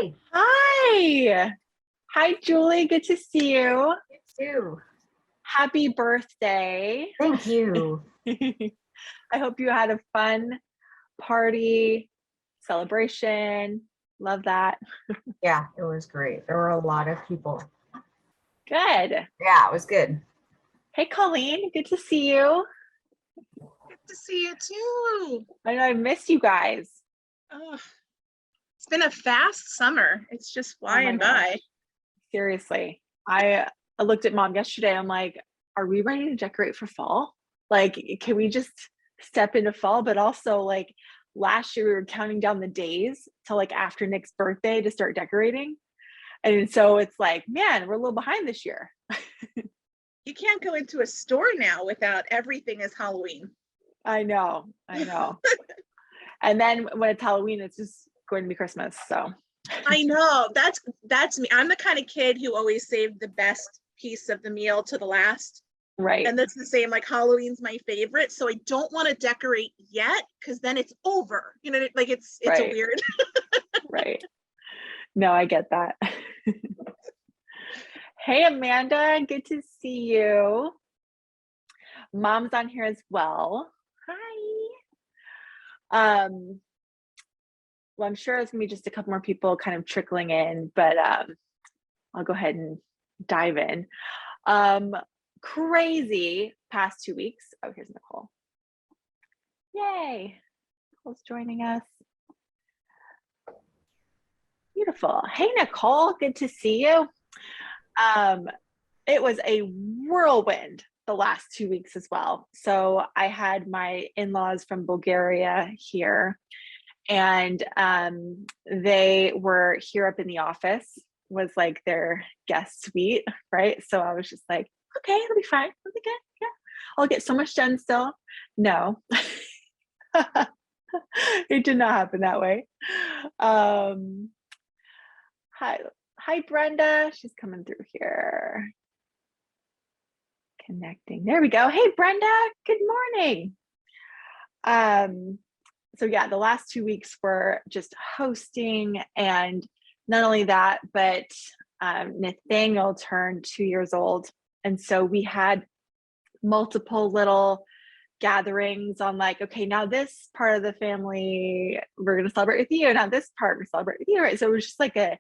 Hi. Hi. Hi, Julie. Good to see you. You too. Happy birthday. Thank you. I hope you had a fun party, celebration. Love that. Yeah, it was great. There were a lot of people. Good. Yeah, it was good. Hey, Colleen. Good to see you. Good to see you too. I know I missed you guys. Oh, it's been a fast summer. It's just Oh my flying gosh. by. Seriously. I looked at Mom yesterday. I'm like, are we ready to decorate for fall? Like, can we just step into fall? But also, like, last year we were counting down the days till like after Nick's birthday to start decorating. And so it's like, man, we're a little behind this year. You can't go into a store now without everything is Halloween. I know. And then when it's Halloween, it's just going to be Christmas. So I know. That's me. I'm the kind of kid who always saved the best piece of the meal to the last. right. And that's the same, like Halloween's my favorite. So I don't want to decorate yet because then it's over. You know, like it's a Right. weird. Right. No, I get that. Hey, Amanda, good to see you. Mom's on here as well. Hi. Well, I'm sure it's gonna be just a couple more people kind of trickling in, but I'll go ahead and dive in. Crazy past 2 weeks. Oh, here's Nicole. Yay. Nicole's joining us. Beautiful. Hey, Nicole, good to see you. It was a whirlwind the last 2 weeks as well. So I had my in-laws from Bulgaria here, and they were here up in the office, was like their guest suite, right? So I was just like, okay, it'll be fine. It'll be good. Yeah, I'll get so much done still. No, it did not happen that way. Hi, Brenda. She's coming through here. Connecting. There we go. Hey, Brenda. Good morning. So yeah, the last 2 weeks were just hosting, and not only that, but Nathaniel turned 2 years old, and so we had multiple little gatherings on like, okay, now this part of the family we're going to celebrate with you, now this part we celebrate with you, right? So it was just like a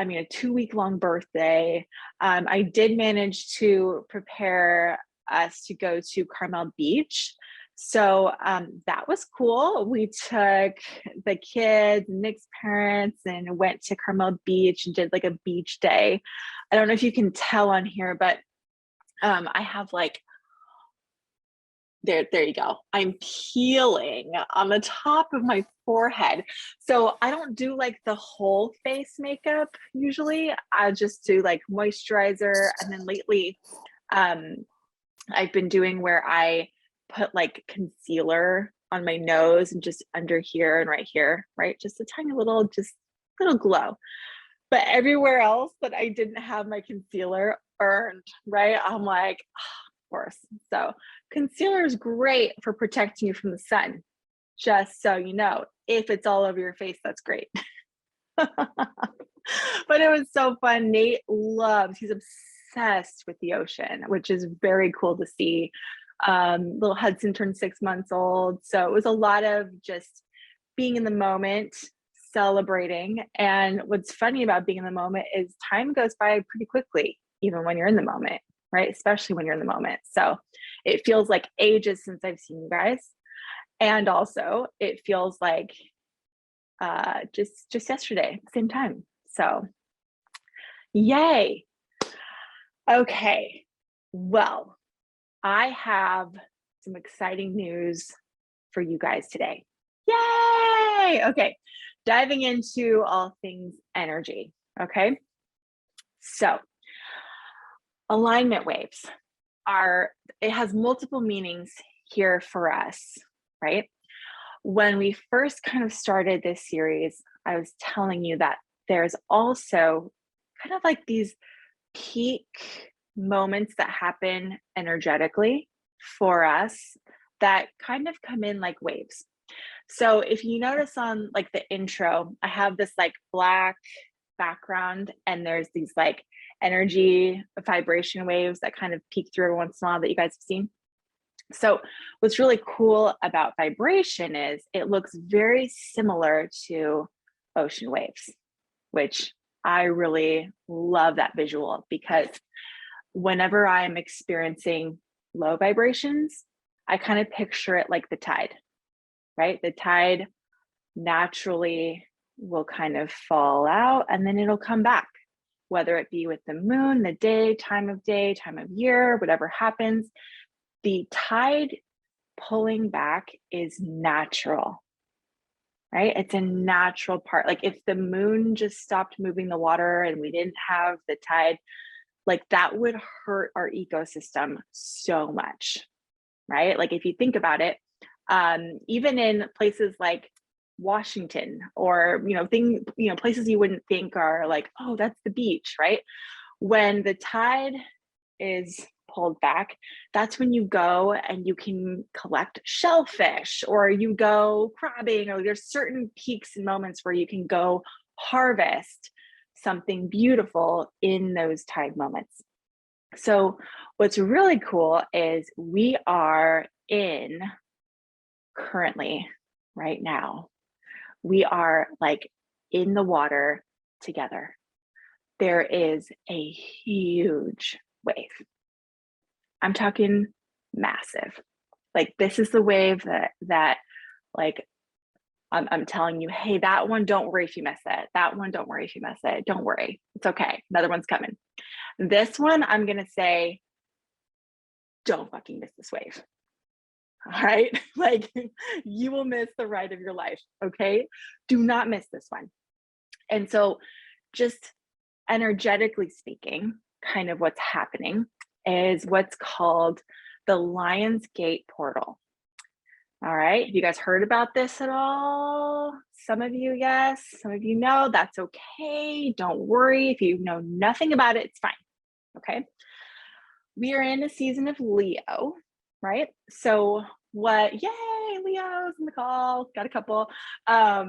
2-week long birthday. I did manage to prepare us to go to Carmel Beach. So that was cool. We took the kids, Nick's parents, and went to Carmel Beach and did like a beach day. I don't know if you can tell on here, but I have like, there you go. I'm peeling on the top of my forehead. So I don't do like the whole face makeup usually. I just do like moisturizer. And then lately, I've been doing where I put like concealer on my nose and just under here and right here, right? Just a tiny little, just little glow. But everywhere else that I didn't have my concealer earned, right? I'm like, of course. So concealer is great for protecting you from the sun. Just so you know, if it's all over your face, that's great. But it was so fun. Nate he's obsessed with the ocean, which is very cool to see. Little Hudson turned 6 months old. So it was a lot of just being in the moment, celebrating. And what's funny about being in the moment is time goes by pretty quickly, even when you're in the moment, right? Especially when you're in the moment. So it feels like ages since I've seen you guys. And also it feels like just yesterday, same time. So yay. Okay. Well, I have some exciting news for you guys today. Yay! Okay, diving into all things energy. Okay, so alignment waves it has multiple meanings here for us, right? When we first kind of started this series, I was telling you that there's also kind of like these peak moments that happen energetically for us that kind of come in like waves. So if you notice on like the intro, I have this like black background and there's these like energy vibration waves that kind of peek through every once in a while that you guys have seen. So what's really cool about vibration is it looks very similar to ocean waves, which I really love that visual because whenever I'm experiencing low vibrations, I kind of picture it like the tide, right? The tide naturally will kind of fall out and then it'll come back, whether it be with the moon, the day, time of year, whatever happens. The tide pulling back is natural, right? It's a natural part. Like if the moon just stopped moving the water and we didn't have the tide, like that would hurt our ecosystem so much, right? Like if you think about it, even in places like Washington or places you wouldn't think are like, oh, that's the beach, right? When the tide is pulled back, that's when you go and you can collect shellfish or you go crabbing, or there's certain peaks and moments where you can go harvest something beautiful in those tide moments. So what's really cool is we are in currently right now, we are like in the water together. There is a huge wave. I'm talking massive. Like this is the wave that like I'm telling you, hey, that one, don't worry if you miss it. That one, don't worry if you miss it. Don't worry. It's okay. Another one's coming. This one, I'm going to say, don't fucking miss this wave. All right. Like you will miss the ride of your life. Okay. Do not miss this one. And so just energetically speaking, kind of what's happening is what's called the Lionsgate Portal. All right. Have you guys heard about this at all? Some of you, yes. Some of you know. That's okay. Don't worry. If you know nothing about it, it's fine. Okay. We are in a season of Leo, right? So yay, Leos in the call. Got a couple. I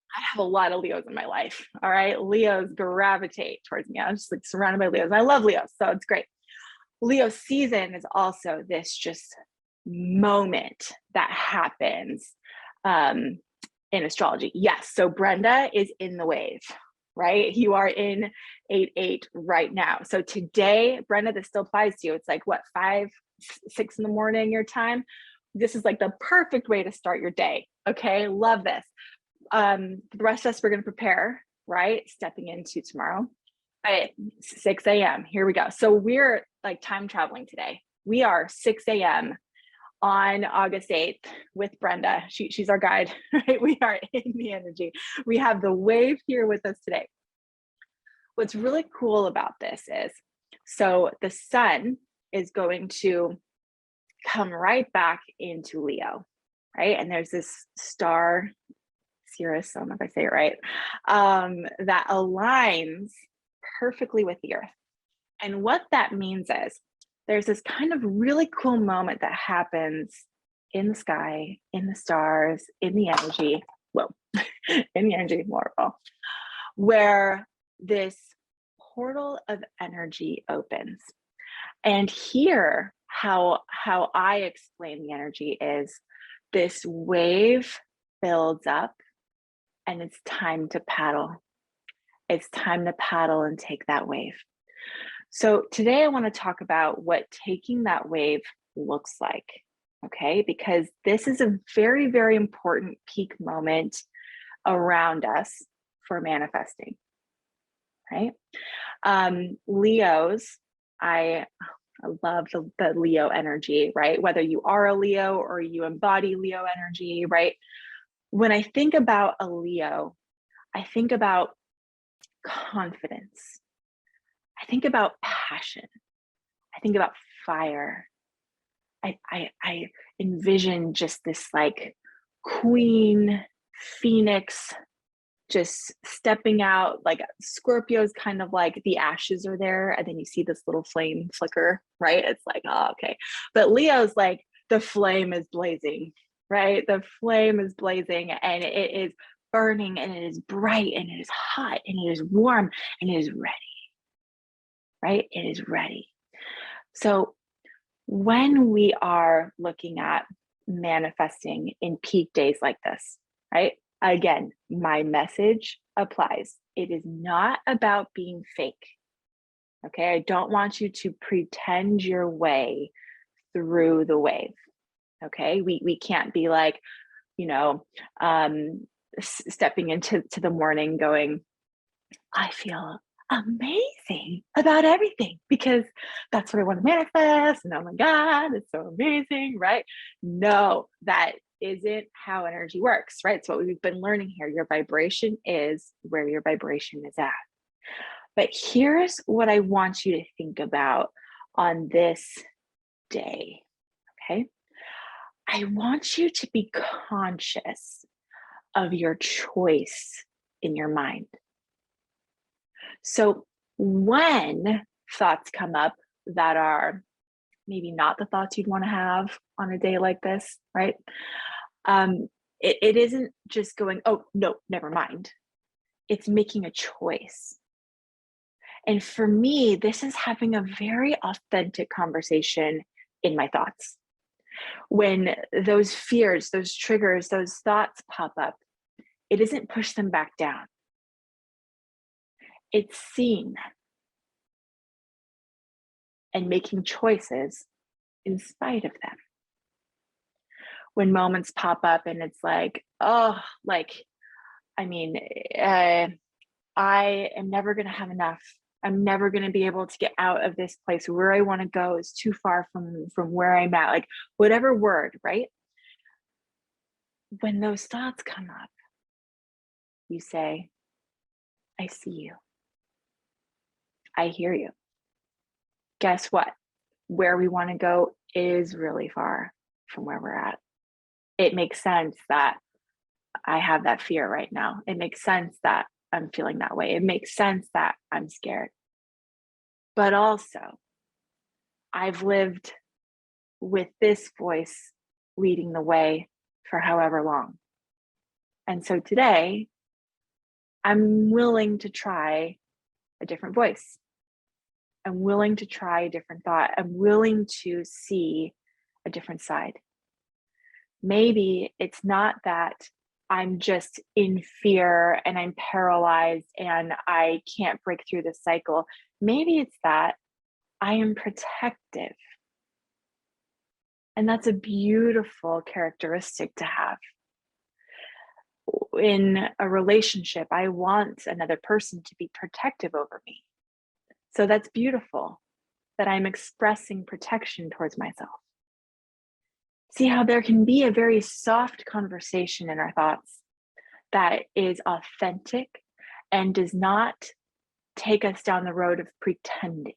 have a lot of Leos in my life. All right. Leos gravitate towards me. I'm just like surrounded by Leos. I love Leos. So it's great. Leo season is also this just moment that happens in astrology. Yes. So Brenda is in the wave, right? You are in 8-8 right now. So today, Brenda, this still applies to you. It's like what, 5, 6 in the morning your time. This is like the perfect way to start your day. Okay. Love this. The rest of us, we're going to prepare, right? Stepping into tomorrow at 6 a.m. Here we go. So we're like time traveling today. We are 6 a.m. on August 8th with Brenda. She's our guide, right? We are in the energy. We have the wave here with us today. What's really cool about this is, so the sun is going to come right back into Leo, right? And there's this star, Sirius, I don't know if I say it right, that aligns perfectly with the earth. And what that means is there's this kind of really cool moment that happens in the sky, in the stars, in the energy, in the energy, wonderful, where this portal of energy opens. And here, how I explain the energy is this wave builds up and it's time to paddle. It's time to paddle and take that wave. So today I want to talk about what taking that wave looks like, okay? Because this is a very, very important peak moment around us for manifesting, right? Leos, I love the Leo energy, right? Whether you are a Leo or you embody Leo energy, right? When I think about a Leo, I think about confidence. I think about passion. I think about fire. I envision just this like queen phoenix just stepping out. Like Scorpio's kind of like the ashes are there and then you see this little flame flicker, right? It's like, oh, okay. But Leo's like the flame is blazing, right? The flame is blazing and it is burning and it is bright and it is hot and it is warm and it is ready, right? It is ready. So when we are looking at manifesting in peak days like this, right? Again, my message applies. It is not about being fake. Okay. I don't want you to pretend your way through the wave. Okay. We can't be like, you know, stepping into the morning going, I feel amazing about everything because that's what I want to manifest. And oh my God, it's so amazing, right? No, that isn't how energy works, right? It's what we've been learning here. Your vibration is where your vibration is at. But here's what I want you to think about on this day, okay? I want you to be conscious of your choice in your mind. So when thoughts come up that are maybe not the thoughts you'd want to have on a day like this, right? It isn't just going, oh, no, never mind. It's making a choice. And for me, this is having a very authentic conversation in my thoughts. When those fears, those triggers, those thoughts pop up, it isn't push them back down. It's seeing them and making choices in spite of them. When moments pop up and it's like, oh, like, I mean, I am never going to have enough. I'm never going to be able to get out of this place. Where I want to go is too far from where I'm at. Like whatever word, right? When those thoughts come up, you say, I see you. I hear you. Guess what? Where we want to go is really far from where we're at. It makes sense that I have that fear right now. It makes sense that I'm feeling that way. It makes sense that I'm scared. But also, I've lived with this voice leading the way for however long. And so today, I'm willing to try a different voice. I'm willing to try a different thought. I'm willing to see a different side. Maybe it's not that I'm just in fear and I'm paralyzed and I can't break through the cycle. Maybe it's that I am protective. And that's a beautiful characteristic to have. In a relationship, I want another person to be protective over me. So that's beautiful that I'm expressing protection towards myself. See how there can be a very soft conversation in our thoughts that is authentic and does not take us down the road of pretending,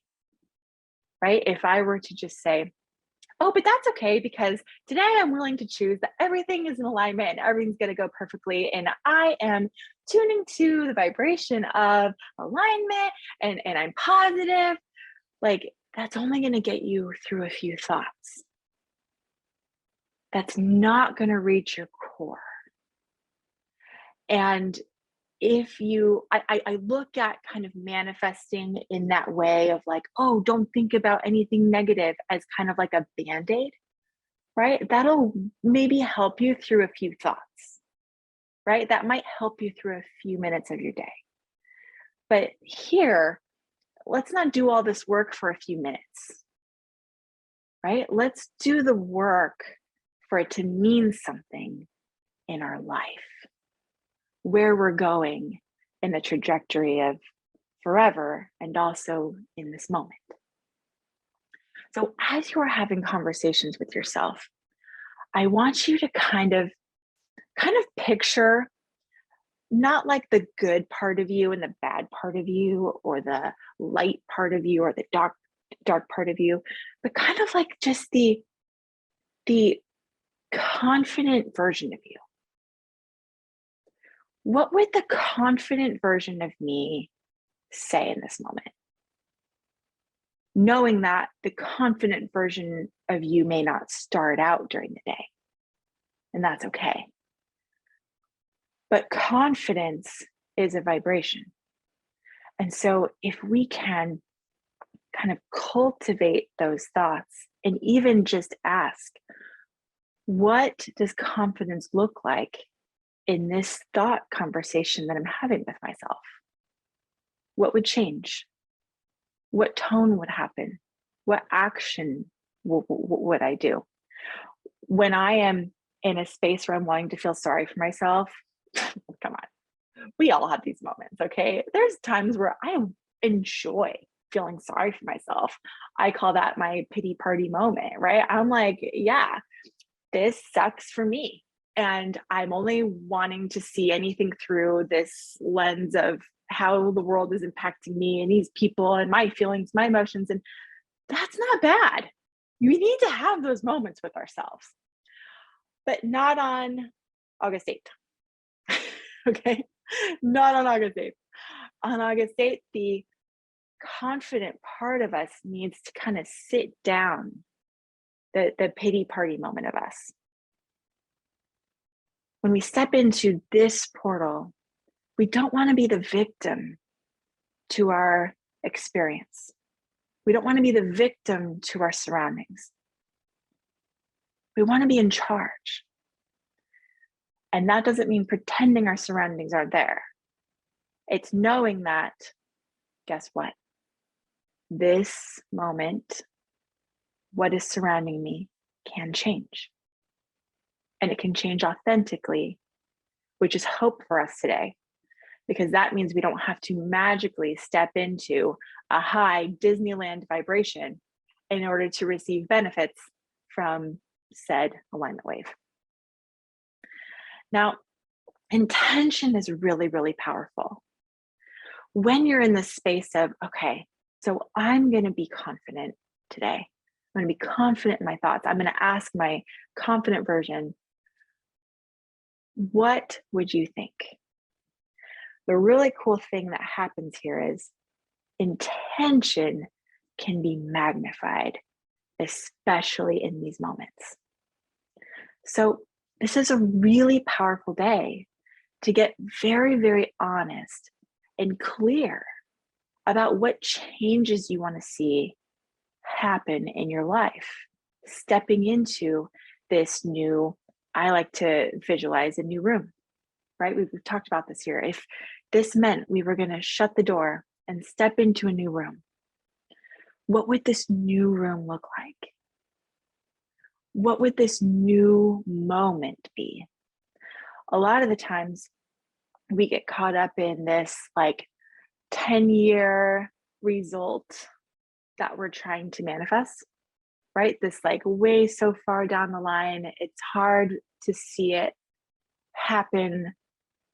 right? If I were to just say, oh, but that's okay because today I'm willing to choose that everything is in alignment and everything's going to go perfectly. And I am tuning to the vibration of alignment and I'm positive. Like that's only going to get you through a few thoughts. That's not going to reach your core. And if you, I look at kind of manifesting in that way of like, oh, don't think about anything negative as kind of like a Band-Aid, right? That'll maybe help you through a few thoughts, right? That might help you through a few minutes of your day. But here, let's not do all this work for a few minutes, right? Let's do the work for it to mean something in our life, where we're going in the trajectory of forever and also in this moment. So as you're having conversations with yourself, I want you to kind of picture not like the good part of you and the bad part of you or the light part of you or the dark part of you, but kind of like just the confident version of you. What would the confident version of me say in this moment? Knowing that the confident version of you may not start out during the day. and that's okay. But confidence is a vibration. And so if we can kind of cultivate those thoughts and even just ask, what does confidence look like in this thought conversation that I'm having with myself? What would change? What tone would happen? What action would I do? When I am in a space where I'm wanting to feel sorry for myself, come on, we all have these moments, okay? There's times where I enjoy feeling sorry for myself. I call that my pity party moment, right? I'm like, yeah, this sucks for me. And I'm only wanting to see anything through this lens of how the world is impacting me and these people and my feelings, my emotions. And that's not bad. We need to have those moments with ourselves, but not on August 8th. Okay. Not on August 8th. On August 8th, the confident part of us needs to kind of sit down, the pity party moment of us. When we step into this portal, we don't want to be the victim to our experience. We don't want to be the victim to our surroundings. We want to be in charge. And that doesn't mean pretending our surroundings aren't there. It's knowing that, guess what? This moment, what is surrounding me can change. And it can change authentically, which is hope for us today, because that means we don't have to magically step into a high Disneyland vibration in order to receive benefits from said alignment wave. Now, intention is really, really powerful. When you're in the space of, okay, so I'm going to be confident today. I'm going to be confident in my thoughts. I'm going to ask my confident version, what would you think? The really cool thing that happens here is intention can be magnified, especially in these moments. So this is a really powerful day to get very, very honest and clear about what changes you want to see happen in your life, stepping into this new, I like to visualize a new room, right? We've talked about this here. If this meant we were going to shut the door and step into a new room, what would this new room look like? What would this new moment be? A lot of the times we get caught up in this like 10-year result that we're trying to manifest, right? This like way so far down the line, it's hard to see it happen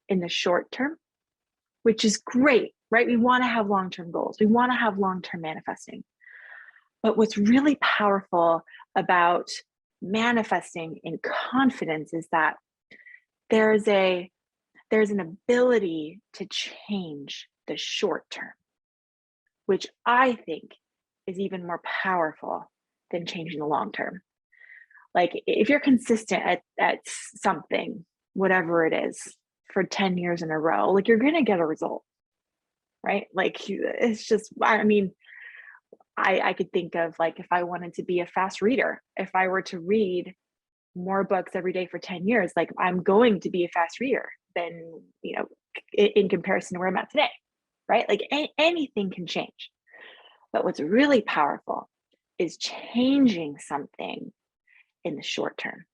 in the short term, which is great, right? We want to have long-term goals. We want to have long-term manifesting. But what's really powerful about manifesting in confidence is that there's an ability to change the short term, which I think is even more powerful than changing the long term. Like if you're consistent at something, whatever it is, for 10 years in a row, like you're going to get a result, right? Like it's just, I mean, I could think of like if I wanted to be a fast reader, if I were to read more books every day for 10 years, like I'm going to be a fast reader than, in comparison to where I'm at today, right? Like anything can change. But what's really powerful is changing something in the short term.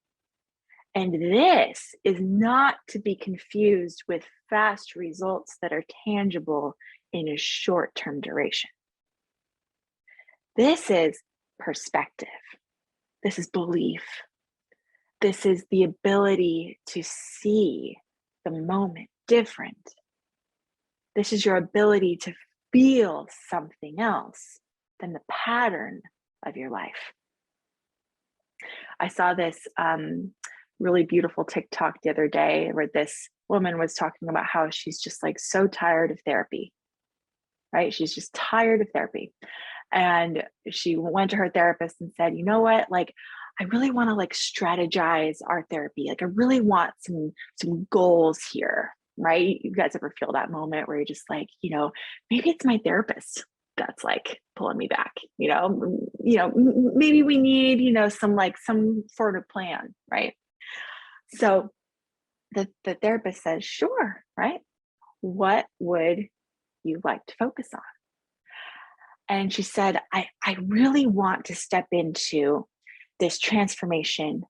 And this is not to be confused with fast results that are tangible in a short-term duration. This is perspective. This is belief. This is the ability to see the moment different. This is your ability to feel something else than the pattern of your life. I saw this really beautiful TikTok the other day where this woman was talking about how she's just like so tired of therapy, right? She's just tired of therapy. And she went to her therapist and said, you know what, like, I really want to like strategize our therapy. Like I really want some goals here, right? You guys ever feel that moment where you're just like, maybe it's my therapist that's like pulling me back, maybe we need, some sort of plan, right? So the therapist says, sure, right? What would you like to focus on? And she said, I really want to step into this transformation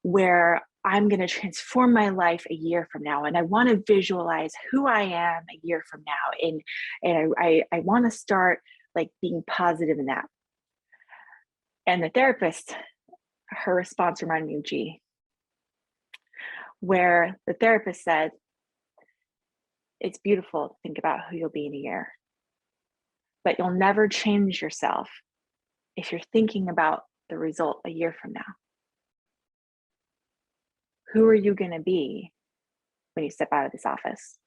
where I'm going to transform my life a year from now. And I want to visualize who I am a year from now. And I want to start like being positive in that. And the therapist, her response reminded me of G, where the therapist said, it's beautiful to think about who you'll be in a year, but you'll never change yourself if you're thinking about the result a year from now. Who are you going to be when you step out of this office?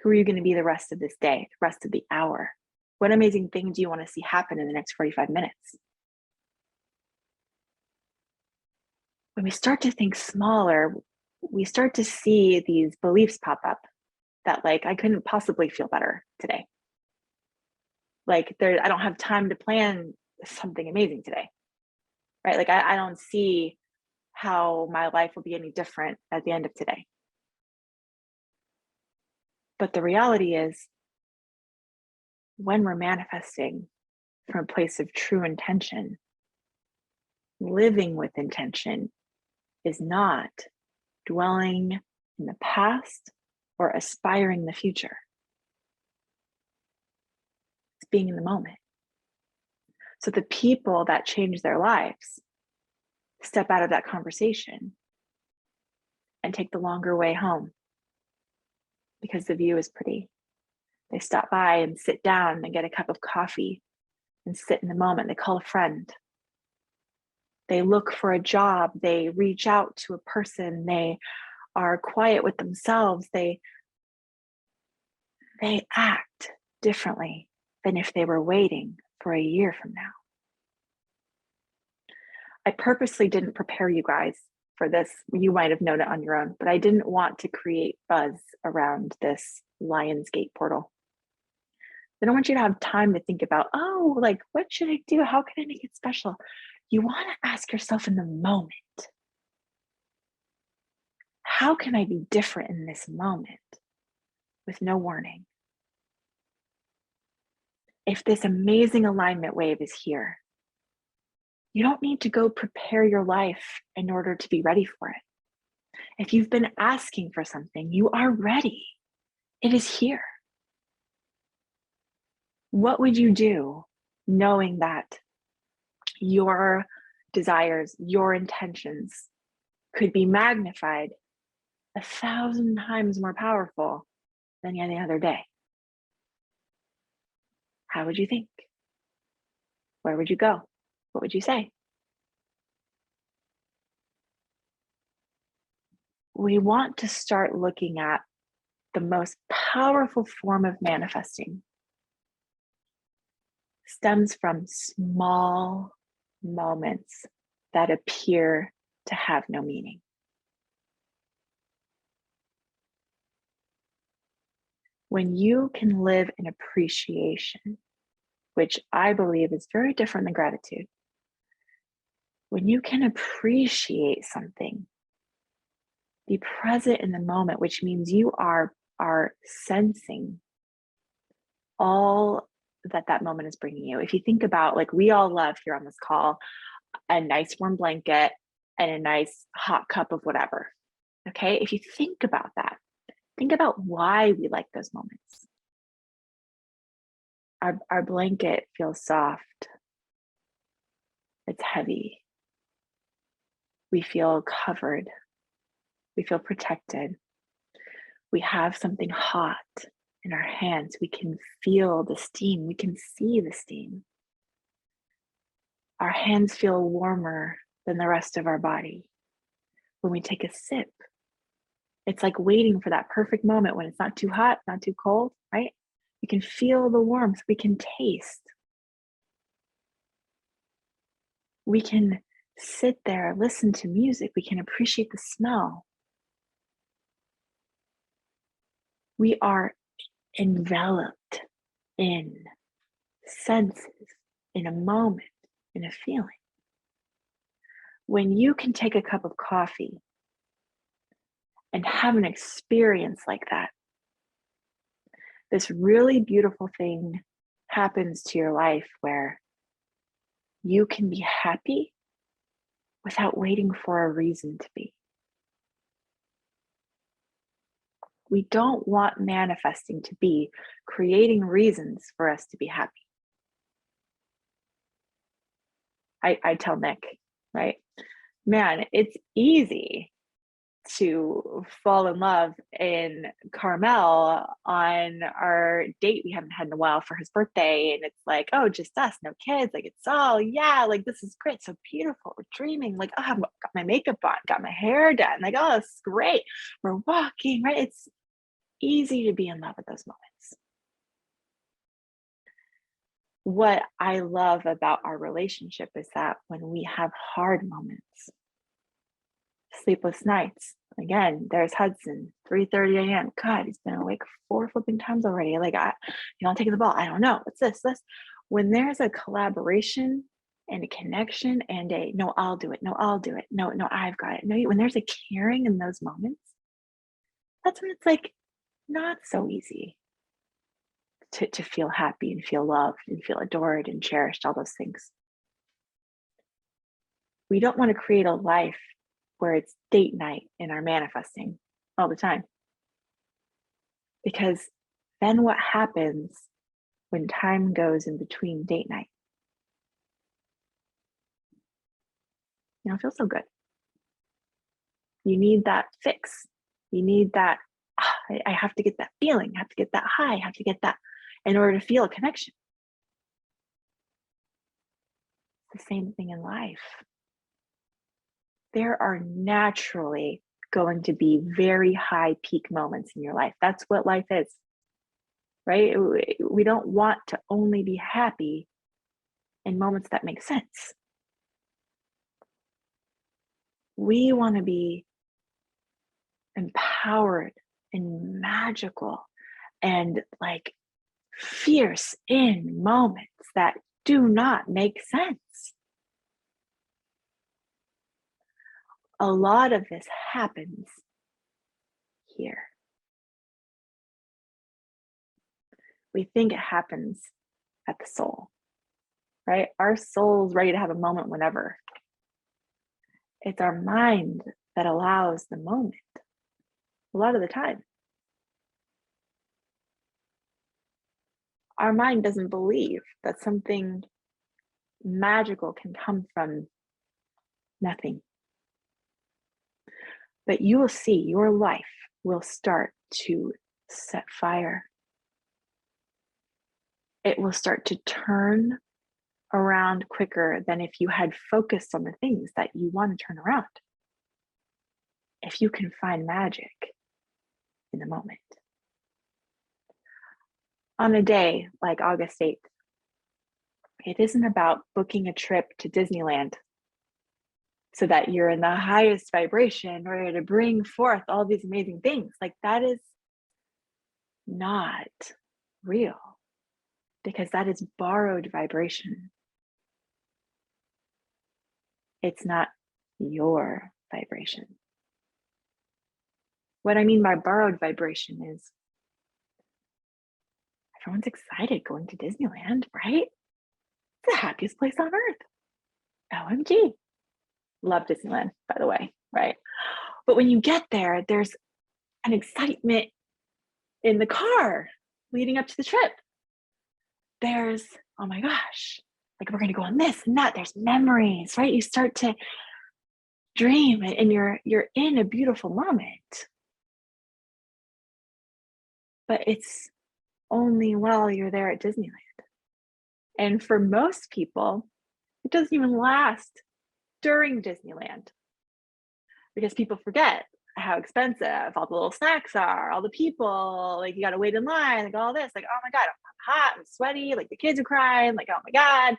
Who are you going to be the rest of this day, the rest of the hour? What amazing thing do you want to see happen in the next 45 minutes? When we start to think smaller, we start to see these beliefs pop up that like, I couldn't possibly feel better today. Like I don't have time to plan something amazing today, right? Like I don't see how my life will be any different at the end of today. But the reality is, when we're manifesting from a place of true intention, living with intention is not dwelling in the past or aspiring the future. It's being in the moment. So the people that change their lives step out of that conversation and take the longer way home because the view is pretty. They stop by and sit down and get a cup of coffee and sit in the moment. They call a friend. They look for a job. They reach out to a person. They are quiet with themselves. They act differently than if they were waiting for a year from now. I purposely didn't prepare you guys for this. You might have known it on your own, but I didn't want to create buzz around this Lionsgate portal. I don't want you to have time to think about, oh, like, what should I do? How can I make it special? You want to ask yourself in the moment, how can I be different in this moment with no warning? If this amazing alignment wave is here, you don't need to go prepare your life in order to be ready for it. If you've been asking for something, you are ready. It is here. What would you do knowing that your desires, your intentions could be magnified 1,000 times more powerful than any other day? How would you think? Where would you go? What would you say? We want to start looking at the most powerful form of manifesting stems from small moments that appear to have no meaning. When you can live in appreciation, which I believe is very different than gratitude, when you can appreciate something, be present in the moment, which means you are sensing all that moment is bringing you. If you think about, like, we all love here on this call, a nice warm blanket and a nice hot cup of whatever. Okay. If you think about that, think about why we like those moments. Our blanket feels soft. It's heavy. We feel covered. We feel protected. We have something hot in our hands. We can feel the steam. We can see the steam. Our hands feel warmer than the rest of our body. When we take a sip, it's like waiting for that perfect moment when it's not too hot, not too cold, right? We can feel the warmth. We can taste We can sit there, listen to music. We can appreciate the smell. We are enveloped in senses, in a moment, in a feeling. When you can take a cup of coffee and have an experience like that, this really beautiful thing happens to your life where you can be happy without waiting for a reason to be. We don't want manifesting to be creating reasons for us to be happy. I tell Nick, right? Man, it's easy to fall in love in Carmel on our date we haven't had in a while for his birthday. And it's like, oh, just us, no kids. Like, it's all, yeah, like, this is great. So beautiful. We're dreaming. Like, oh, I've got my makeup on, got my hair done. Like, oh, it's great. We're walking, right? It's easy to be in love at those moments. What I love about our relationship is that when we have hard moments, sleepless nights, again, there's Hudson, 3:30 a.m. God, he's been awake 4 flipping times already. Like, I'm taking the ball. I don't know. What's this? When there's a collaboration and a connection and a, no, I'll do it. No, I'll do it. No, I've got it. No, when there's a caring in those moments, that's when it's like not so easy to feel happy and feel loved and feel adored and cherished, all those things. We don't want to create a life where it's date night and our manifesting all the time. Because then what happens when time goes in between date night? You don't feel so good. You need that fix. You need that, I have to get that feeling, I have to get that high, I have to get that in order to feel a connection. It's the same thing in life. There are naturally going to be very high peak moments in your life. That's what life is, right? We don't want to only be happy in moments that make sense. We want to be empowered and magical and like fierce in moments that do not make sense. A lot of this happens here. We think it happens at the soul, right? Our soul's ready to have a moment whenever. It's our mind that allows the moment a lot of the time. Our mind doesn't believe that something magical can come from nothing. But you will see your life will start to set fire. It will start to turn around quicker than if you had focused on the things that you want to turn around. If you can find magic in the moment. On a day like August 8th, it isn't about booking a trip to Disneyland so that you're in the highest vibration, ready to bring forth all these amazing things. Like, that is not real, because that is borrowed vibration. It's not your vibration. What I mean by borrowed vibration is everyone's excited going to Disneyland, right? It's the happiest place on earth. OMG. Love Disneyland, by the way, right? But when you get there, there's an excitement in the car leading up to the trip. There's, oh my gosh, like, we're going to go on this and that. There's memories, right? You start to dream and you're in a beautiful moment. But it's only while you're there at Disneyland. And for most people, it doesn't even last during Disneyland, because people forget how expensive all the little snacks are, all the people, like, you got to wait in line, like, all this, like, oh my God, I'm hot, I'm sweaty, like, the kids are crying, like, oh my God,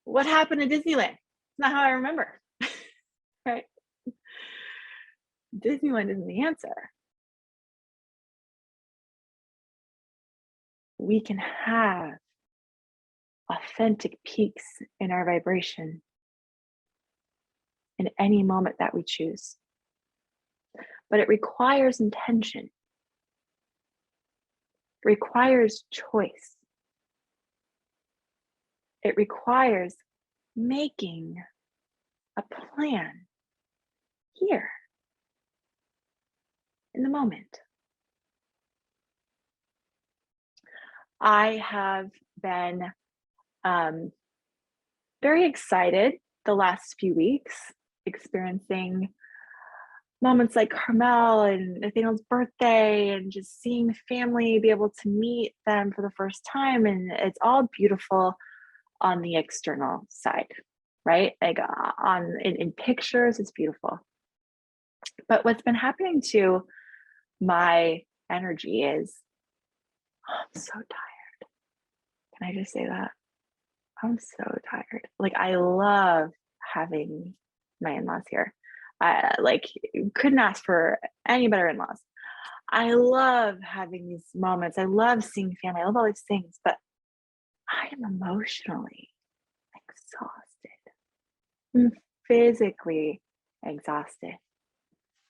what happened to Disneyland? not how I remember. Right? Disneyland isn't the answer. We can have authentic peaks in our vibration in any moment that we choose. But it requires intention. It requires choice. It requires making a plan here in the moment. I have been very excited the last few weeks, experiencing moments like Carmel and Nathaniel's birthday, and just seeing the family, be able to meet them for the first time. And it's all beautiful on the external side, right? Like in pictures, it's beautiful. But what's been happening to my energy is, I'm so tired. Can I just say that? I'm so tired. Like, I love having my in-laws here. I couldn't ask for any better in-laws. I love having these moments. I love seeing family. I love all these things, but I am emotionally exhausted. I'm physically exhausted.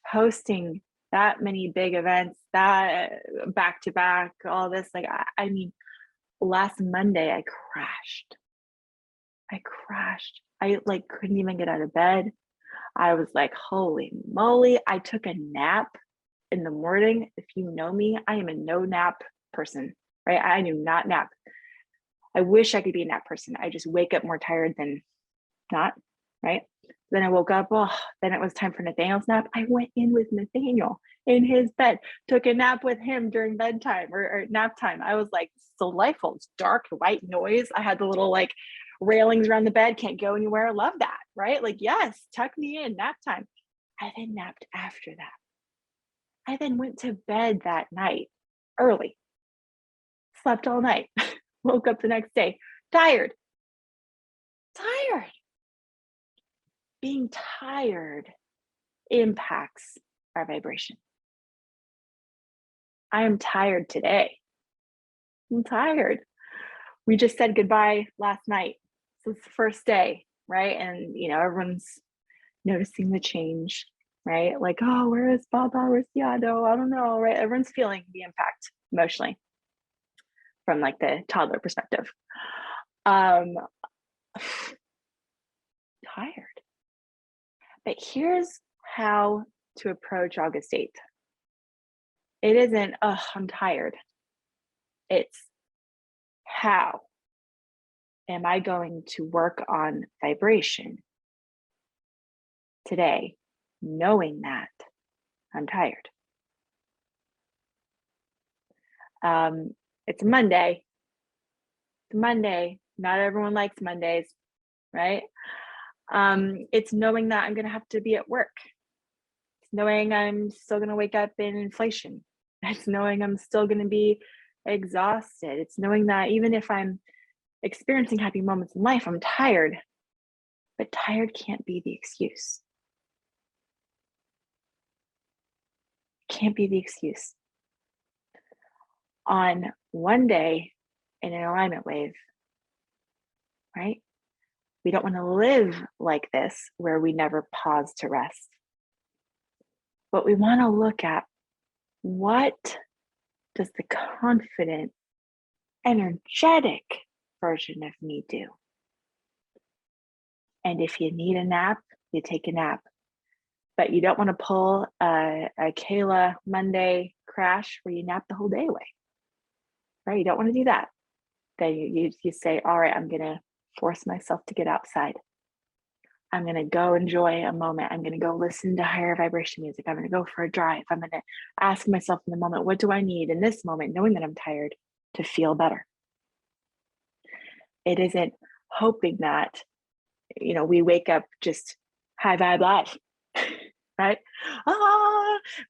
Hosting that many big events, that back to back, all this, like, I mean, last Monday I crashed. I couldn't even get out of bed. I was like, holy moly. I took a nap in the morning. If you know me, I am a no nap person, right? I do not nap. I wish I could be a nap person. I just wake up more tired than not, right? Then I woke up, then it was time for Nathaniel's nap. I went in with Nathaniel in his bed, took a nap with him during bedtime or nap time. I was like, so delightful. It's dark, white noise. I had the little railings around the bed, can't go anywhere. Love that, right? Like, yes, tuck me in, nap time. I then napped after that. I then went to bed that night early, slept all night, woke up the next day, tired. Being tired impacts our vibration. I am tired today. I'm tired. We just said goodbye last night. So it's the first day, right? And, everyone's noticing the change, right? Like, oh, where is Baba? Where's Yado? I don't know, right? Everyone's feeling the impact emotionally from the toddler perspective. Tired. But here's how to approach August 8th. It isn't, I'm tired. It's, how am I going to work on vibration today, knowing that I'm tired? It's Monday. Not everyone likes Mondays, right? It's knowing that I'm going to have to be at work. It's knowing I'm still going to wake up in inflation. It's knowing I'm still going to be exhausted. It's knowing that even if I'm experiencing happy moments in life, I'm tired. But tired can't be the excuse. Can't be the excuse. On one day in an alignment wave, right? We don't want to live like this where we never pause to rest. But we want to look at, what does the confident, energetic version of me do? And if you need a nap, you take a nap. But you don't want to pull a Kayla Monday crash where you nap the whole day away, right? You don't want to do that. Then you say, all right, I'm going to force myself to get outside. I'm going to go enjoy a moment. I'm going to go listen to higher vibration music. I'm going to go for a drive. I'm going to ask myself in the moment, what do I need in this moment, knowing that I'm tired, to feel better? It isn't hoping that, we wake up just high vibe live, right?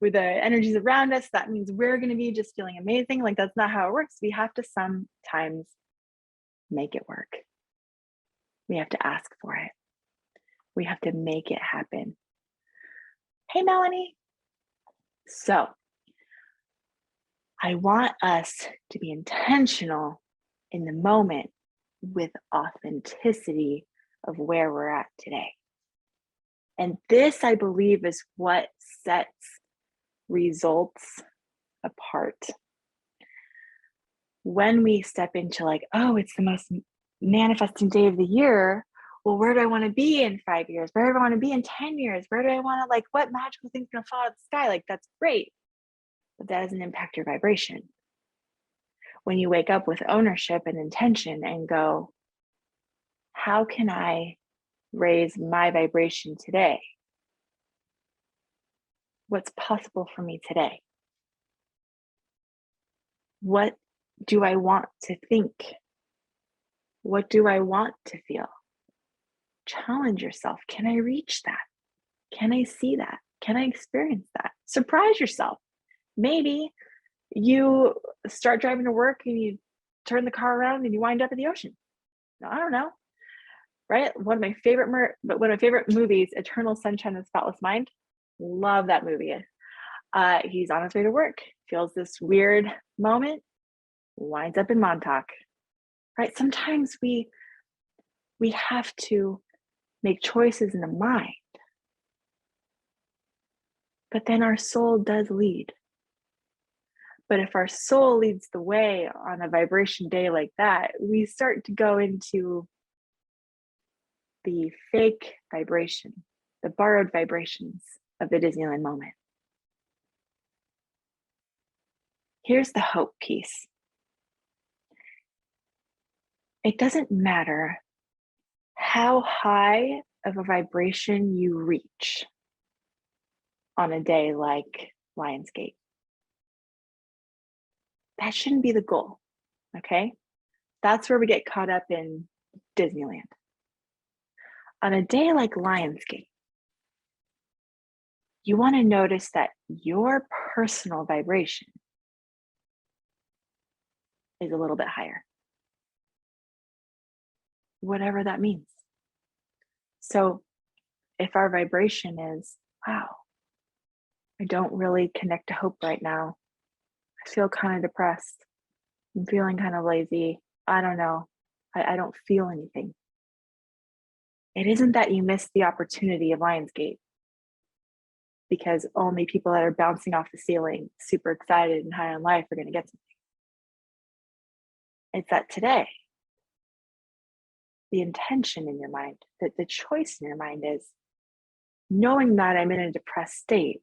With the energies around us, that means we're going to be just feeling amazing. Like, that's not how it works. We have to sometimes make it work. We have to ask for it. We have to make it happen. Hey, Melanie. So I want us to be intentional in the moment with authenticity of where we're at today. And this, I believe, is what sets results apart. When we step into like, oh, it's the most manifesting day of the year. Well, where do I want to be in 5 years? Where do I want to be in 10 years? Where do I want to, like, what magical thing's going to fall out of the sky? Like, that's great. But that doesn't impact your vibration. When you wake up with ownership and intention and go, how can I raise my vibration today? What's possible for me today? What do I want to think? What do I want to feel? Challenge yourself. Can I reach that? Can I see that? Can I experience that? Surprise yourself. Maybe you start driving to work and you turn the car around and you wind up at the ocean. No, I don't know. Right? One of my favorite movies, Eternal Sunshine of the Spotless Mind. Love that movie. He's on his way to work, feels this weird moment, winds up in Montauk. Right? Sometimes we have to make choices in the mind, but then our soul does lead. But if our soul leads the way on a vibration day like that, we start to go into the fake vibration, the borrowed vibrations of the Disneyland moment. Here's the hope piece. It doesn't matter how high of a vibration you reach on a day like Lionsgate. That shouldn't be the goal, okay? That's where we get caught up in Disneyland. On a day like Lionsgate, you want to notice that your personal vibration is a little bit higher, whatever that means. So if our vibration is, wow, I don't really connect to hope right now. I feel kind of depressed. I'm feeling kind of lazy. I don't know. I don't feel anything. It isn't that you missed the opportunity of Lionsgate because only people that are bouncing off the ceiling, super excited and high on life, are going to get something. It's that today, the intention in your mind, that the choice in your mind is knowing that I'm in a depressed state.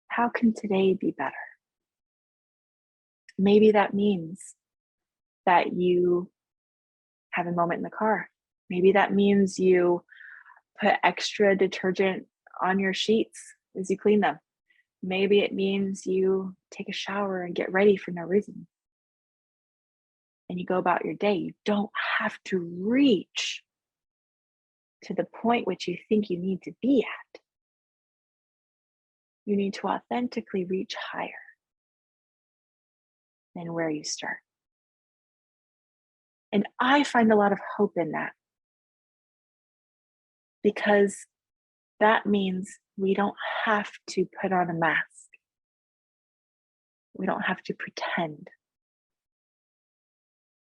How can today be better? Maybe that means that you have a moment in the car. Maybe that means you put extra detergent on your sheets as you clean them. Maybe it means you take a shower and get ready for no reason. And you go about your day. You don't have to reach to the point which you think you need to be at. You need to authentically reach higher than where you start. And I find a lot of hope in that, because that means we don't have to put on a mask. We don't have to pretend.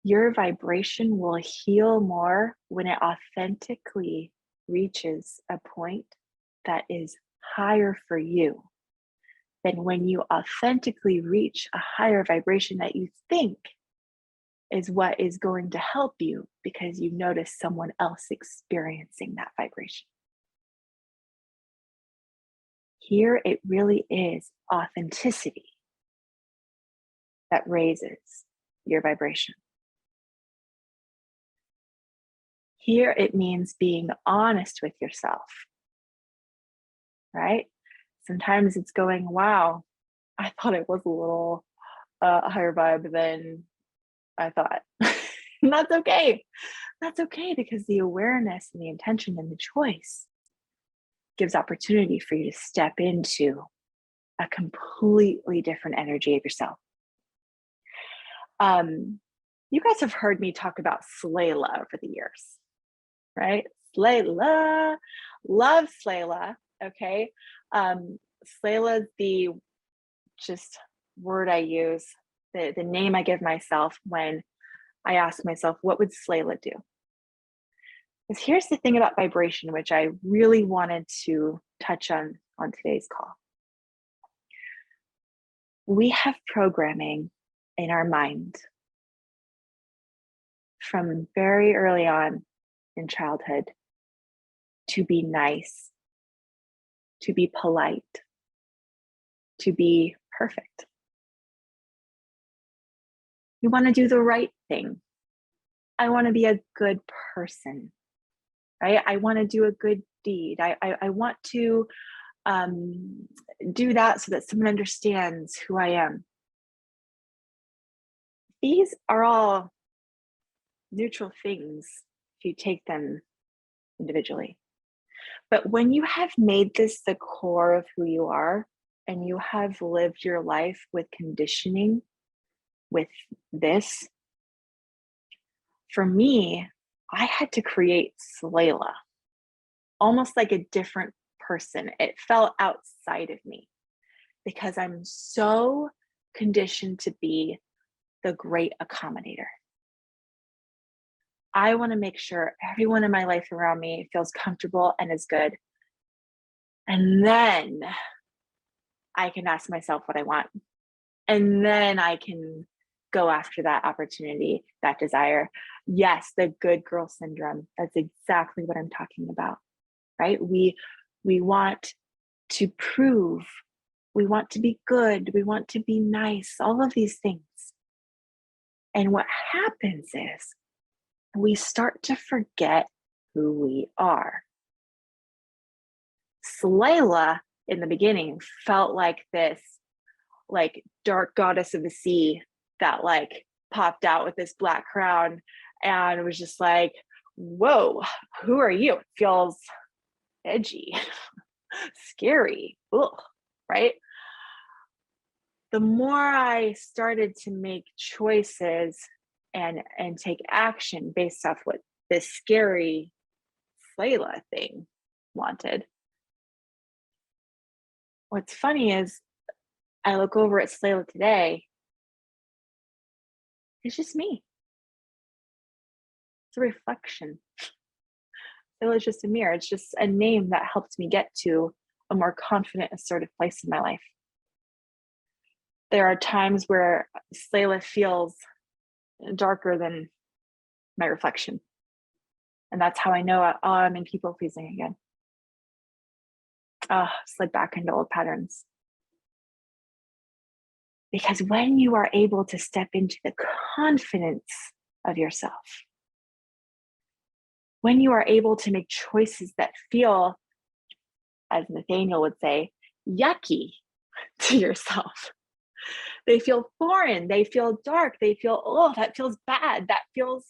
Your vibration will heal more when it authentically reaches a point that is higher for you than when you authentically reach a higher vibration that you think is what is going to help you because you notice someone else experiencing that vibration. Here, it really is authenticity that raises your vibration. Here, it means being honest with yourself, right? Sometimes it's going, wow, I thought it was a little higher vibe than I thought. And that's okay. That's okay, because the awareness and the intention and the choice gives opportunity for you to step into a completely different energy of yourself. You guys have heard me talk about Slayla over the years, right? Slayla. Love Slayla. Okay. Slayla's the just word I use, the name I give myself when I ask myself, what would Slayla do? Because here's the thing about vibration, which I really wanted to touch on today's call. We have programming in our mind from very early on in childhood to be nice, to be polite, to be perfect. We want to do the right thing. I want to be a good person, right? I want to do a good deed. I want to do that so that someone understands who I am. These are all neutral things if you take them individually. But when you have made this the core of who you are, and you have lived your life with conditioning with this, for me, I had to create Slayla, almost like a different person. It fell outside of me because I'm so conditioned to be the great accommodator. I want to make sure everyone in my life around me feels comfortable and is good. And then I can ask myself what I want. And then I can go after that opportunity, that desire. Yes, the good girl syndrome. That's exactly what I'm talking about, right? We want to prove, we want to be good, we want to be nice, all of these things. And what happens is we start to forget who we are. Slayla in the beginning felt like this like dark goddess of the sea that like popped out with this black crown and it was just like, whoa, who are you? It feels edgy, scary, ugh, right? The more I started to make choices and take action based off what this scary Slayla thing wanted. What's funny is I look over at Slayla today, it's just me. It's a reflection. Slayla is just a mirror. It's just a name that helped me get to a more confident, assertive place in my life. There are times where Slayla feels darker than my reflection. And that's how I know, oh, I'm in people pleasing again. Slid back into old patterns. Because when you are able to step into the confidence of yourself, when you are able to make choices that feel, as Nathaniel would say, yucky to yourself, they feel foreign, they feel dark, they feel, oh, that feels bad, that feels,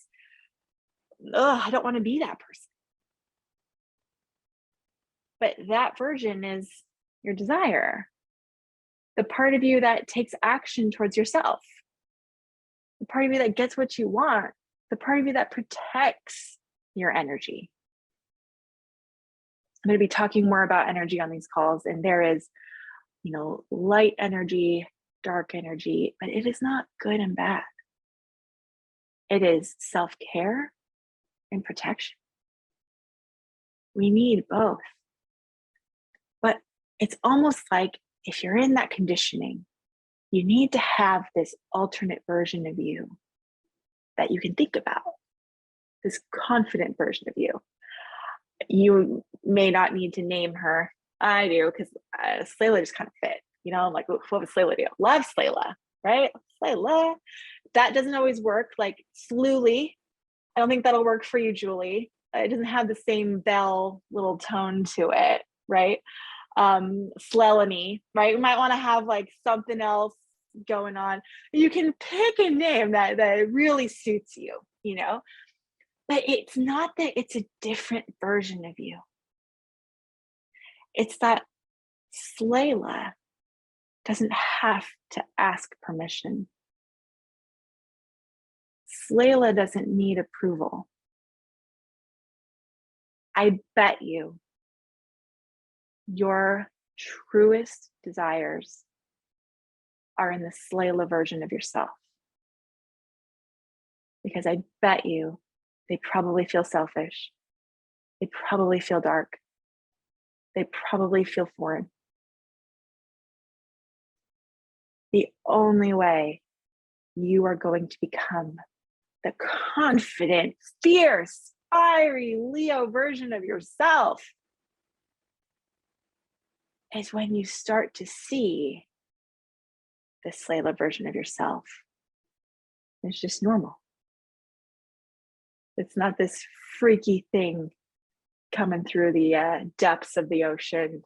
I don't want to be that person. But that version is your desire, the part of you that takes action towards yourself, the part of you that gets what you want, the part of you that protects your energy. I'm going to be talking more about energy on these calls, and there is, light energy, dark energy, but it is not good and bad. It is self-care and protection. We need both. But it's almost like if you're in that conditioning, you need to have this alternate version of you that you can think about, this confident version of you. You may not need to name her. I do, because Slayla just kind of fit. I'm like, what would Slayla do? Love Slayla, right? Slayla. That doesn't always work. Like Slewly, I don't think that'll work for you, Julie. It doesn't have the same bell little tone to it, right? Slelany, right? We might want to have like something else going on. You can pick a name that really suits you, but it's not that it's a different version of you. It's that Slayla doesn't have to ask permission. Slayla doesn't need approval. I bet you your truest desires are in the Slayla version of yourself. Because I bet you they probably feel selfish. They probably feel dark. They probably feel foreign. The only way you are going to become the confident, fierce, fiery Leo version of yourself is when you start to see the Slayla version of yourself. It's just normal. It's not this freaky thing coming through the depths of the ocean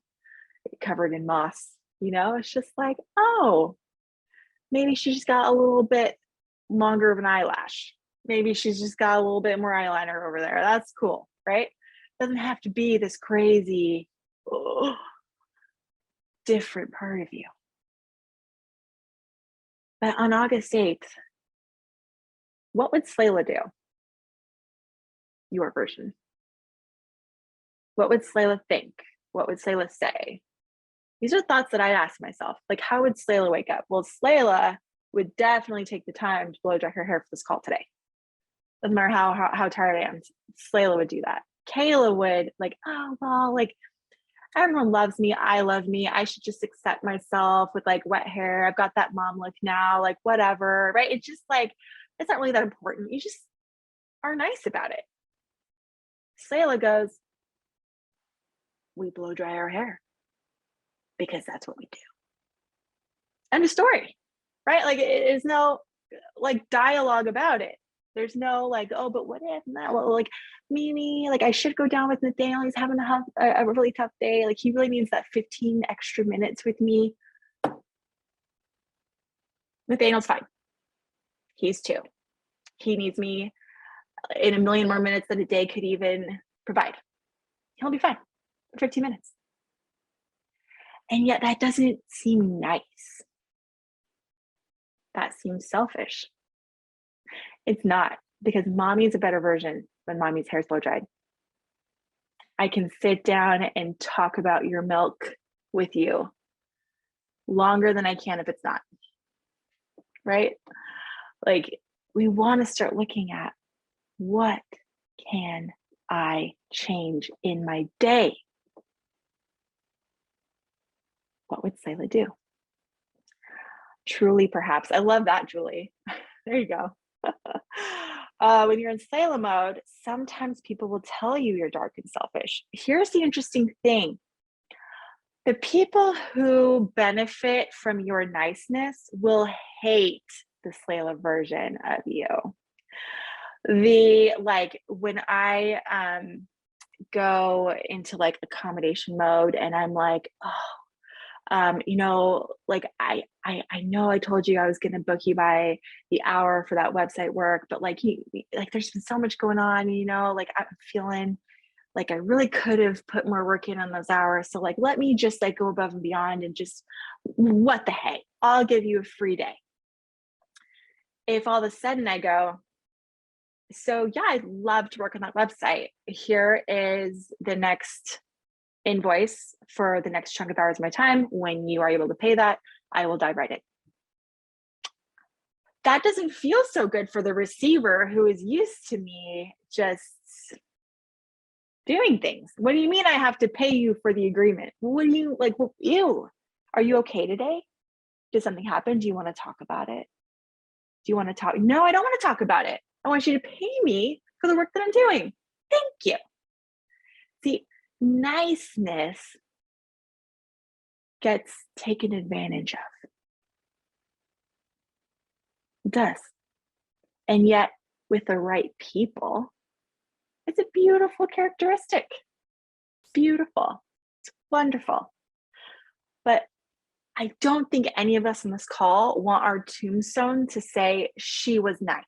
covered in moss. It's just like, oh, maybe she just got a little bit longer of an eyelash. Maybe she's just got a little bit more eyeliner over there. That's cool, right? Doesn't have to be this crazy, different part of you. But on August 8th, what would Slayla do? Your version. What would Slayla think? What would Slayla say? These are thoughts that I ask myself. Like, how would Slayla wake up? Well, Slayla would definitely take the time to blow dry her hair for this call today. Doesn't matter how tired I am. Slayla would do that. Kayla would oh, well, everyone loves me. I love me. I should just accept myself with wet hair. I've got that mom look now, whatever, right? It's just it's not really that important. You just are nice about it. Slayla goes, we blow dry our hair because that's what we do. End of story, right? It is no dialogue about it. There's no oh, but what if not? Well, Mimi, I should go down with Nathaniel. He's having a really tough day. He really needs that 15 extra minutes with me. Nathaniel's fine. He's 2. He needs me in a million more minutes than a day could even provide. He'll be fine for 15 minutes. And yet that doesn't seem nice. That seems selfish. It's not, because mommy's a better version when mommy's hair's blow dried. I can sit down and talk about your milk with you longer than I can if it's not. Right? We want to start looking at, what can I change in my day? What would Slayla do? Truly, perhaps. I love that, Julie. There you go. When you're in Slayla mode, sometimes people will tell you you're dark and selfish. Here's the interesting thing. The people who benefit from your niceness will hate the Slayla version of you. When I go into accommodation mode and I'm I know I told you I was going to book you by the hour for that website work, but there's been so much going on, I'm feeling I really could have put more work in on those hours. So let me just go above and beyond and just, what the heck, I'll give you a free day. If all of a sudden I go, so yeah, I'd love to work on that website. Here is the next invoice for the next chunk of hours of my time. When you are able to pay that, I will dive right in. That doesn't feel so good for the receiver who is used to me just doing things. What do you mean I have to pay you for the agreement? What do you ew? Are you okay today? Did something happen? Do you want to talk about it? Do you want to talk? No, I don't want to talk about it. I want you to pay me for the work that I'm doing. Thank you. See, niceness gets taken advantage of. It does. And yet, with the right people, it's a beautiful characteristic. Beautiful. It's wonderful. But I don't think any of us on this call want our tombstone to say she was nice.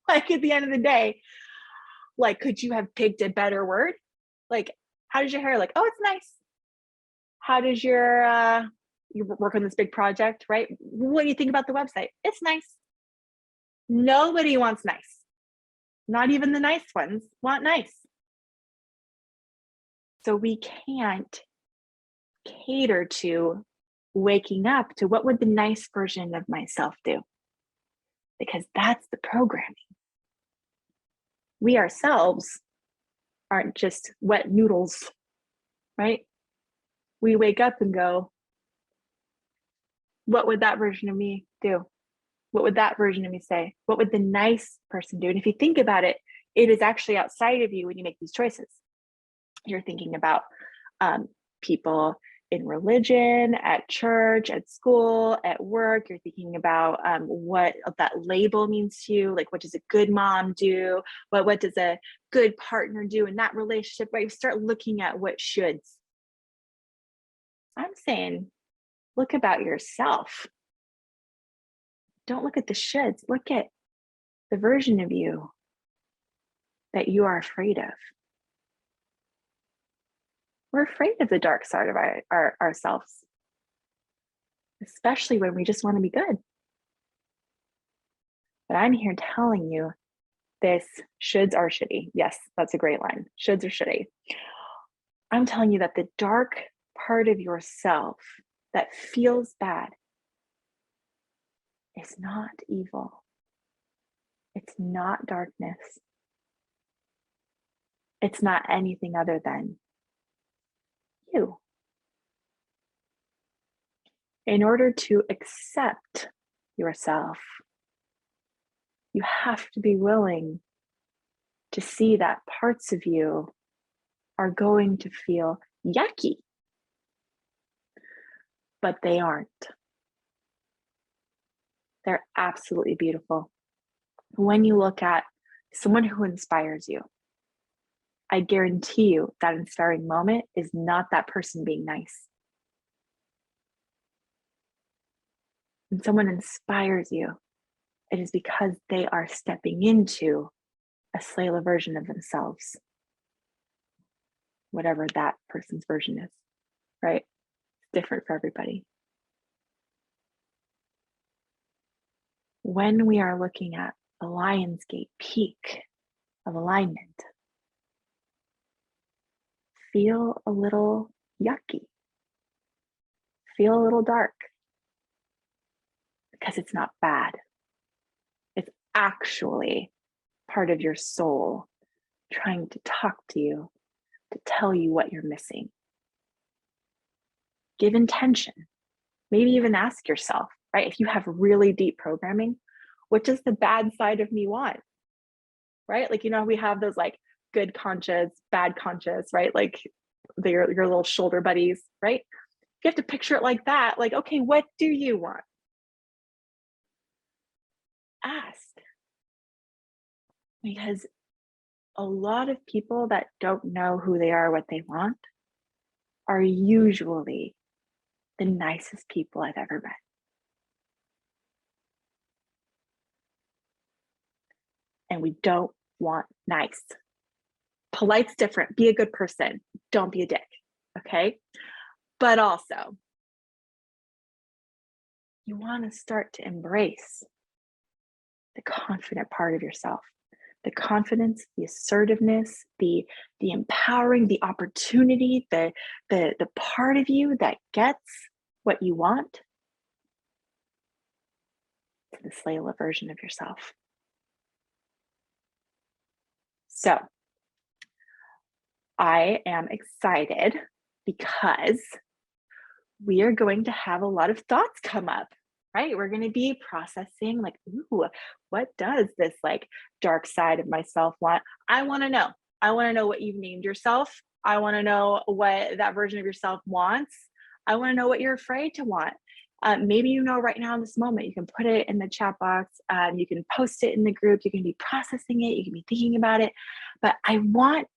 At the end of the day, could you have picked a better word? How does your hair look? Oh, it's nice. How does your you work on this big project, right? What do you think about the website? It's nice. Nobody wants nice. Not even the nice ones want nice. So we can't cater to waking up to what would the nice version of myself do? Because that's the programming. We ourselves aren't just wet noodles, right? We wake up and go, what would that version of me do? What would that version of me say? What would the nice person do? And if you think about it, it is actually outside of you when you make these choices. You're thinking about people in religion, at church, at school, at work. You're thinking about what that label means to you. Like, what does a good mom do? What does a good partner do in that relationship? Right? You start looking at what shoulds. I'm saying, look about yourself. Don't look at the shoulds. Look at the version of you that you are afraid of. We're afraid of the dark side of ourselves, especially when we just want to be good. But I'm here telling you this, shoulds are shitty. Yes, that's a great line. Shoulds are shitty. I'm telling you that the dark part of yourself that feels bad is not evil. It's not darkness. It's not anything other than you. In order to accept yourself, you have to be willing to see that parts of you are going to feel yucky, but they aren't. They're absolutely beautiful. When you look at someone who inspires you, I guarantee you that inspiring moment is not that person being nice. When someone inspires you, it is because they are stepping into a Slayla version of themselves, whatever that person's version is, right? It's different for everybody. When we are looking at the Lionsgate peak of alignment, feel a little yucky, feel a little dark, because it's not bad. It's actually part of your soul trying to talk to you, to tell you what you're missing. Give intention. Maybe even ask yourself, right? If you have really deep programming, what does the bad side of me want? Right? Like, we have those like good conscious, bad conscious, right? Like your little shoulder buddies, right? You have to picture it like that. Like, okay, what do you want? Ask. Because a lot of people that don't know who they are, what they want, are usually the nicest people I've ever met. And we don't want nice. Polite's different. Be a good person. Don't be a dick. Okay? But also, you want to start to embrace the confident part of yourself. The confidence, the assertiveness, the empowering, the opportunity, the part of you that gets what you want, to the Slayla version of yourself. So I am excited because we are going to have a lot of thoughts come up, right? We're going to be processing like, ooh, what does this like dark side of myself want? I want to know. I want to know what you've named yourself. I want to know what that version of yourself wants. I want to know what you're afraid to want. Maybe right now in this moment, you can put it in the chat box. You can post it in the group. You can be processing it. You can be thinking about it. But I want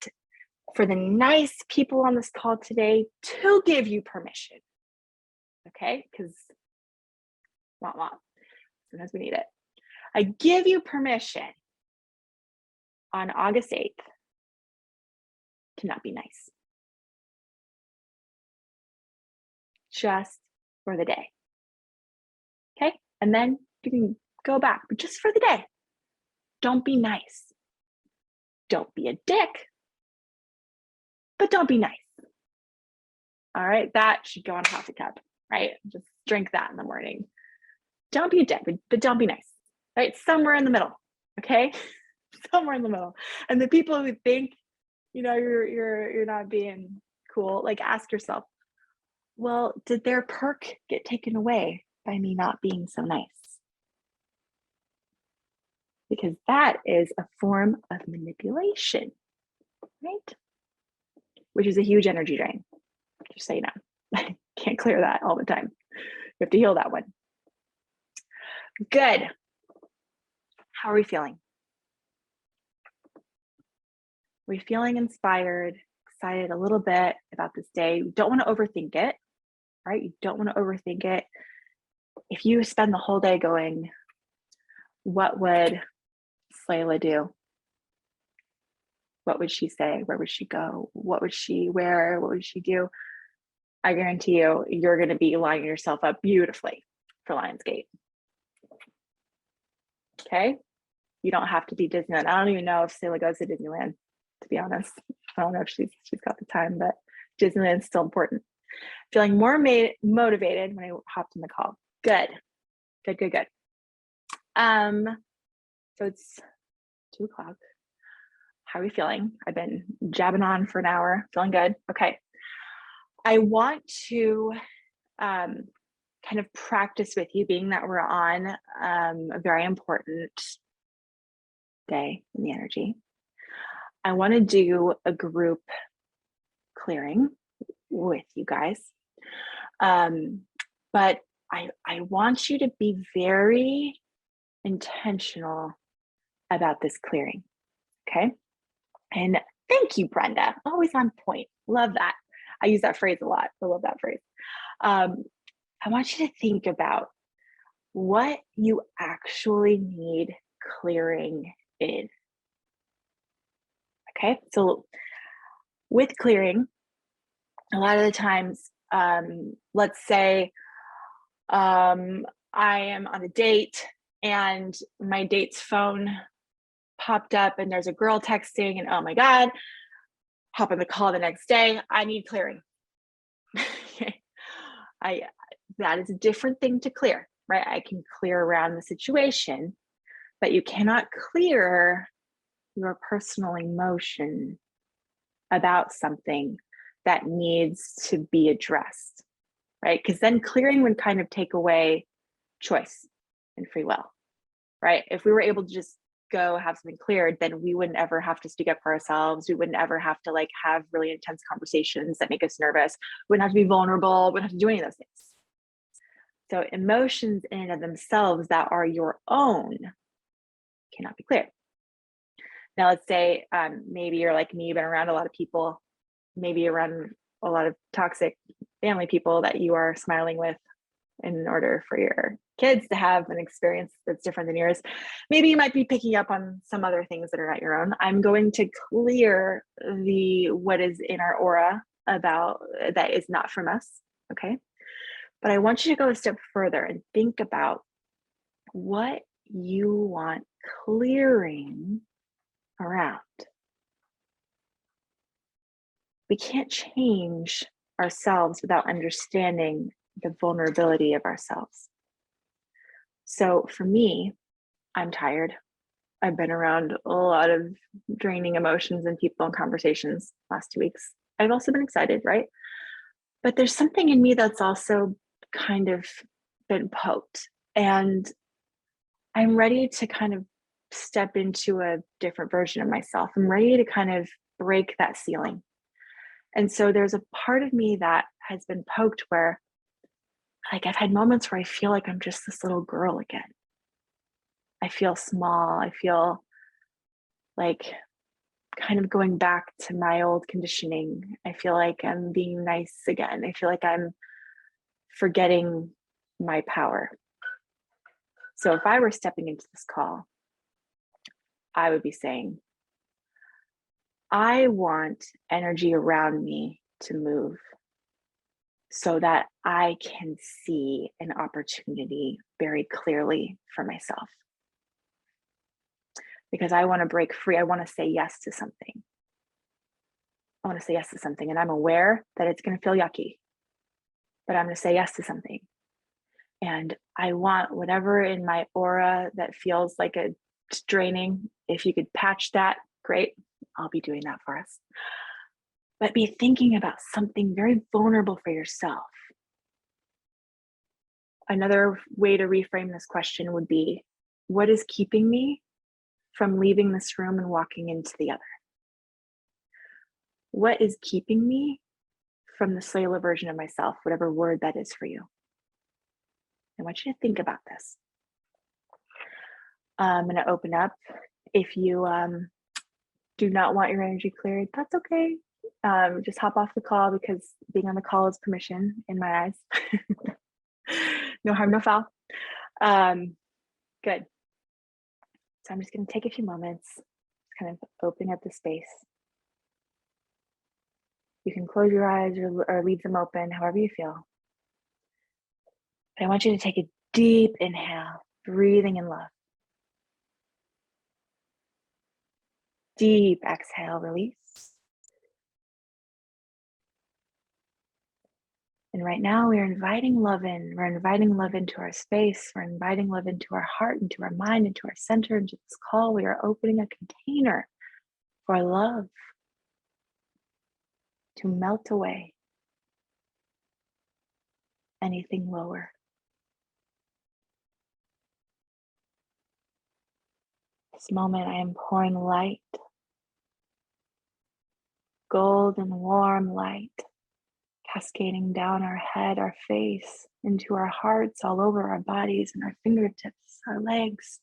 for the nice people on this call today to give you permission. Okay? Because sometimes we need it. I give you permission on August 8th to not be nice. Just for the day. Okay? And then you can go back, but just for the day. Don't be nice. don't be a dick, but don't be nice. All right, that should go on a coffee cup, right? Just drink that in the morning. Don't be a dick, but don't be nice, right? Somewhere in the middle, okay? Somewhere in the middle. And the people who think, you're not being cool, like ask yourself, well, did their perk get taken away by me not being so nice? Because that is a form of manipulation, right? Which is a huge energy drain, just so you know. Can't clear that all the time. You have to heal that one. Good. How are we feeling? Are we feeling inspired, excited a little bit about this day? You don't want to overthink it, right? You don't want to overthink it. If you spend the whole day going, what would Slayla do? What would she say? Where would she go? What would she wear? What would she do? I guarantee you, you're going to be lining yourself up beautifully for Lionsgate. Okay? You don't have to be Disneyland. I don't even know if Slayla goes to Disneyland, to be honest. I don't know if she's got the time, but Disneyland's still important. Feeling more motivated when I hopped in the call. Good. So it's 2:00. How are we feeling? I've been jabbing on for an hour. Feeling good? Okay. I want to kind of practice with you, being that we're on a very important day in the energy. I want to do a group clearing with you guys. But I want you to be very intentional about this clearing, okay? And thank you, Brenda. Always on point. Love that. I use that phrase a lot. I love that phrase. I want you to think about what you actually need clearing in. Okay, so with clearing, a lot of the times, let's say I am on a date and my date's phone popped up and there's a girl texting and oh my God, hop on the call the next day, I need clearing. That is a different thing to clear, right? I can clear around the situation, but you cannot clear your personal emotion about something that needs to be addressed, right? Because then clearing would kind of take away choice and free will, right? If we were able to just go have something cleared, then we wouldn't ever have to speak up for ourselves. We wouldn't ever have to like have really intense conversations that make us nervous. We wouldn't have to be vulnerable. We wouldn't have to do any of those things. So emotions in and of themselves that are your own cannot be cleared. Now, let's say maybe you're like me, you've been around a lot of people, maybe around a lot of toxic family people that you are smiling with in order for your kids to have an experience that's different than yours. Maybe you might be picking up on some other things that are not your own. I'm going to clear what is in our aura about that is not from us, okay? But I want you to go a step further and think about what you want clearing around. We can't change ourselves without understanding the vulnerability of ourselves. So for me, I'm tired. I've been around a lot of draining emotions and people and conversations last 2 weeks. I've also been excited, right? But there's something in me that's also kind of been poked, and I'm ready to kind of step into a different version of myself. I'm ready to kind of break that ceiling. And so there's a part of me that has been poked where like I've had moments where I feel like I'm just this little girl again. I feel small. I feel like kind of going back to my old conditioning. I feel like I'm being nice again. I feel like I'm forgetting my power. So if I were stepping into this call, I would be saying, I want energy around me to move so that I can see an opportunity very clearly for myself. because I want to break free. I want to say yes to something. I want to say yes to something, and I'm aware that it's going to feel yucky, but I'm going to say yes to something. And I want whatever in my aura that feels like it's draining. If you could patch that, great. I'll be doing that for us. But be thinking about something very vulnerable for yourself. Another way to reframe this question would be, what is keeping me from leaving this room and walking into the other? What is keeping me from the cellular version of myself, whatever word that is for you? I want you to think about this. I'm going to open up. If you do not want your energy cleared, that's okay. Just hop off the call, because being on the call is permission in my eyes. No harm, no foul. Good. So I'm just going to take a few moments, kind of open up the space. You can close your eyes or leave them open, however you feel. But I want you to take a deep inhale, breathing in love. Deep exhale, release. And right now we're inviting love in. We're inviting love into our space. We're inviting love into our heart, into our mind, into our center, into this call. We are opening a container for love to melt away anything lower. This moment I am pouring light, golden warm light, cascading down our head, our face, into our hearts, all over our bodies and our fingertips, our legs.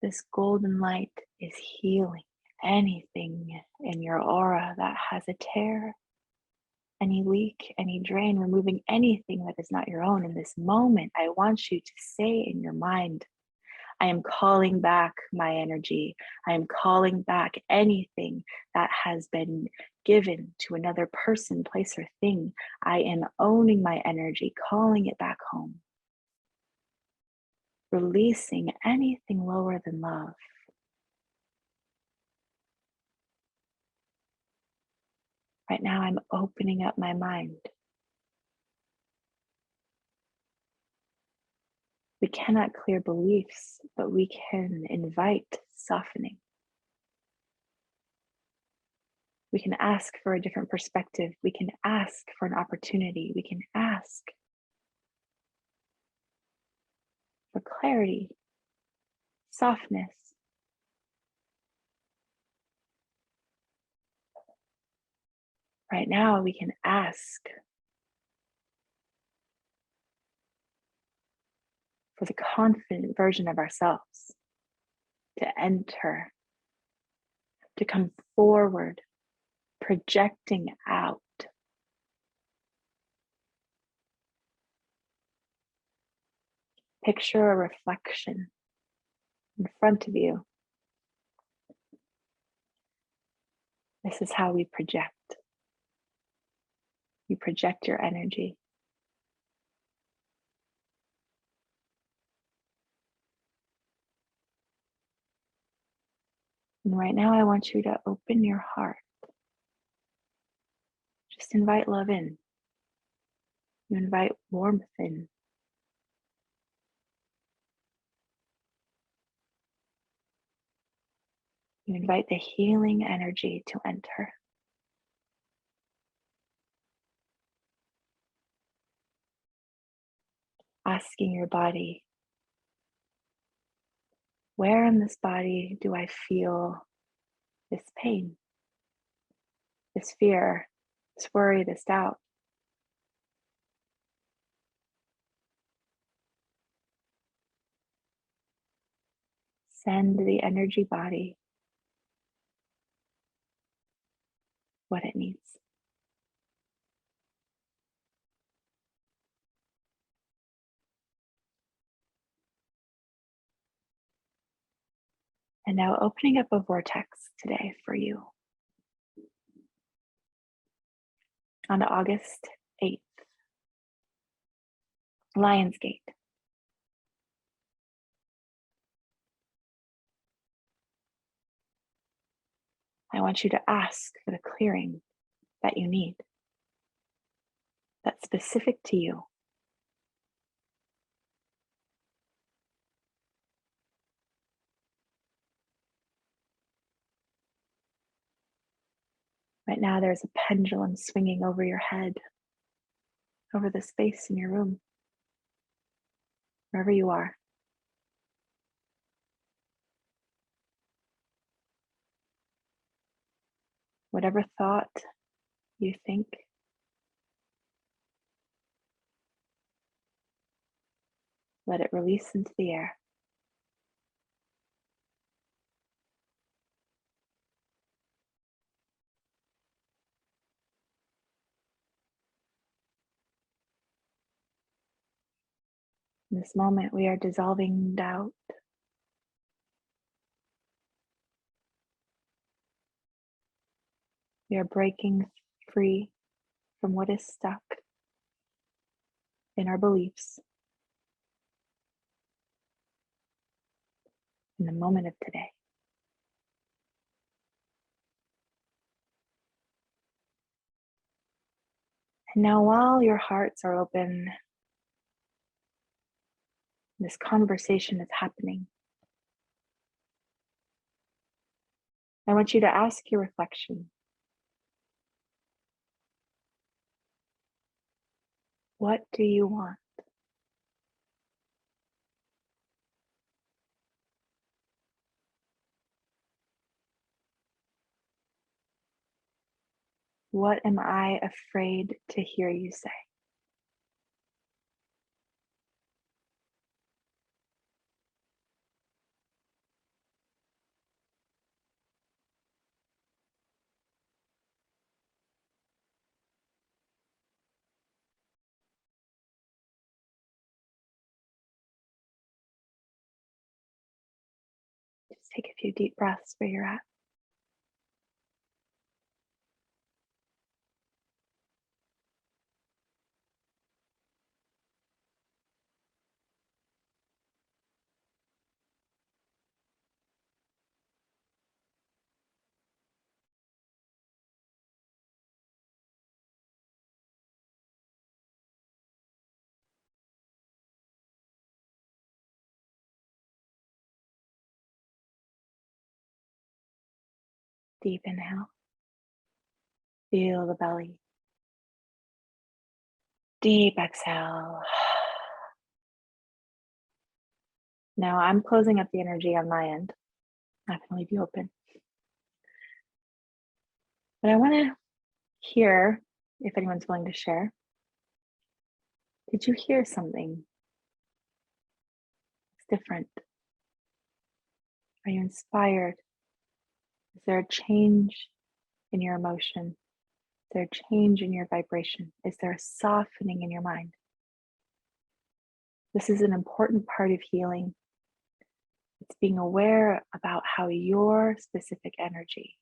This golden light is healing anything in your aura that has a tear, any leak, any drain, removing anything that is not your own. In this moment, I want you to say in your mind, I am calling back my energy. I am calling back anything that has been given to another person, place, or thing. I am owning my energy, calling it back home. Releasing anything lower than love. Right now, I'm opening up my mind. We cannot clear beliefs, but we can invite softening. We can ask for a different perspective. We can ask for an opportunity. We can ask for clarity, softness. Right now, we can ask for the confident version of ourselves to enter, to come forward, projecting out. Picture a reflection in front of you. This is how we project. You project your energy. And right now, I want you to open your heart. Just invite love in. You invite warmth in. You invite the healing energy to enter. Asking your body, where in this body do I feel this pain, this fear, this worry, this doubt? Send the energy body what it needs. And now opening up a vortex today for you. On August 8th, Lionsgate. I want you to ask for the clearing that you need, that's specific to you. Right now, there's a pendulum swinging over your head, over the space in your room, wherever you are. Whatever thought you think, let it release into the air. In this moment, we are dissolving doubt. We are breaking free from what is stuck in our beliefs in the moment of today. And now, while your hearts are open, this conversation is happening. I want you to ask your reflection, what do you want? What am I afraid to hear you say? Just take a few deep breaths where you're at. Deep inhale. Feel the belly. Deep exhale. Now I'm closing up the energy on my end. I'm not going to leave you open. But I want to hear, if anyone's willing to share, did you hear something that's different? Are you inspired? Is there a change in your emotion? Is there a change in your vibration? Is there a softening in your mind? This is an important part of healing. It's being aware about how your specific energy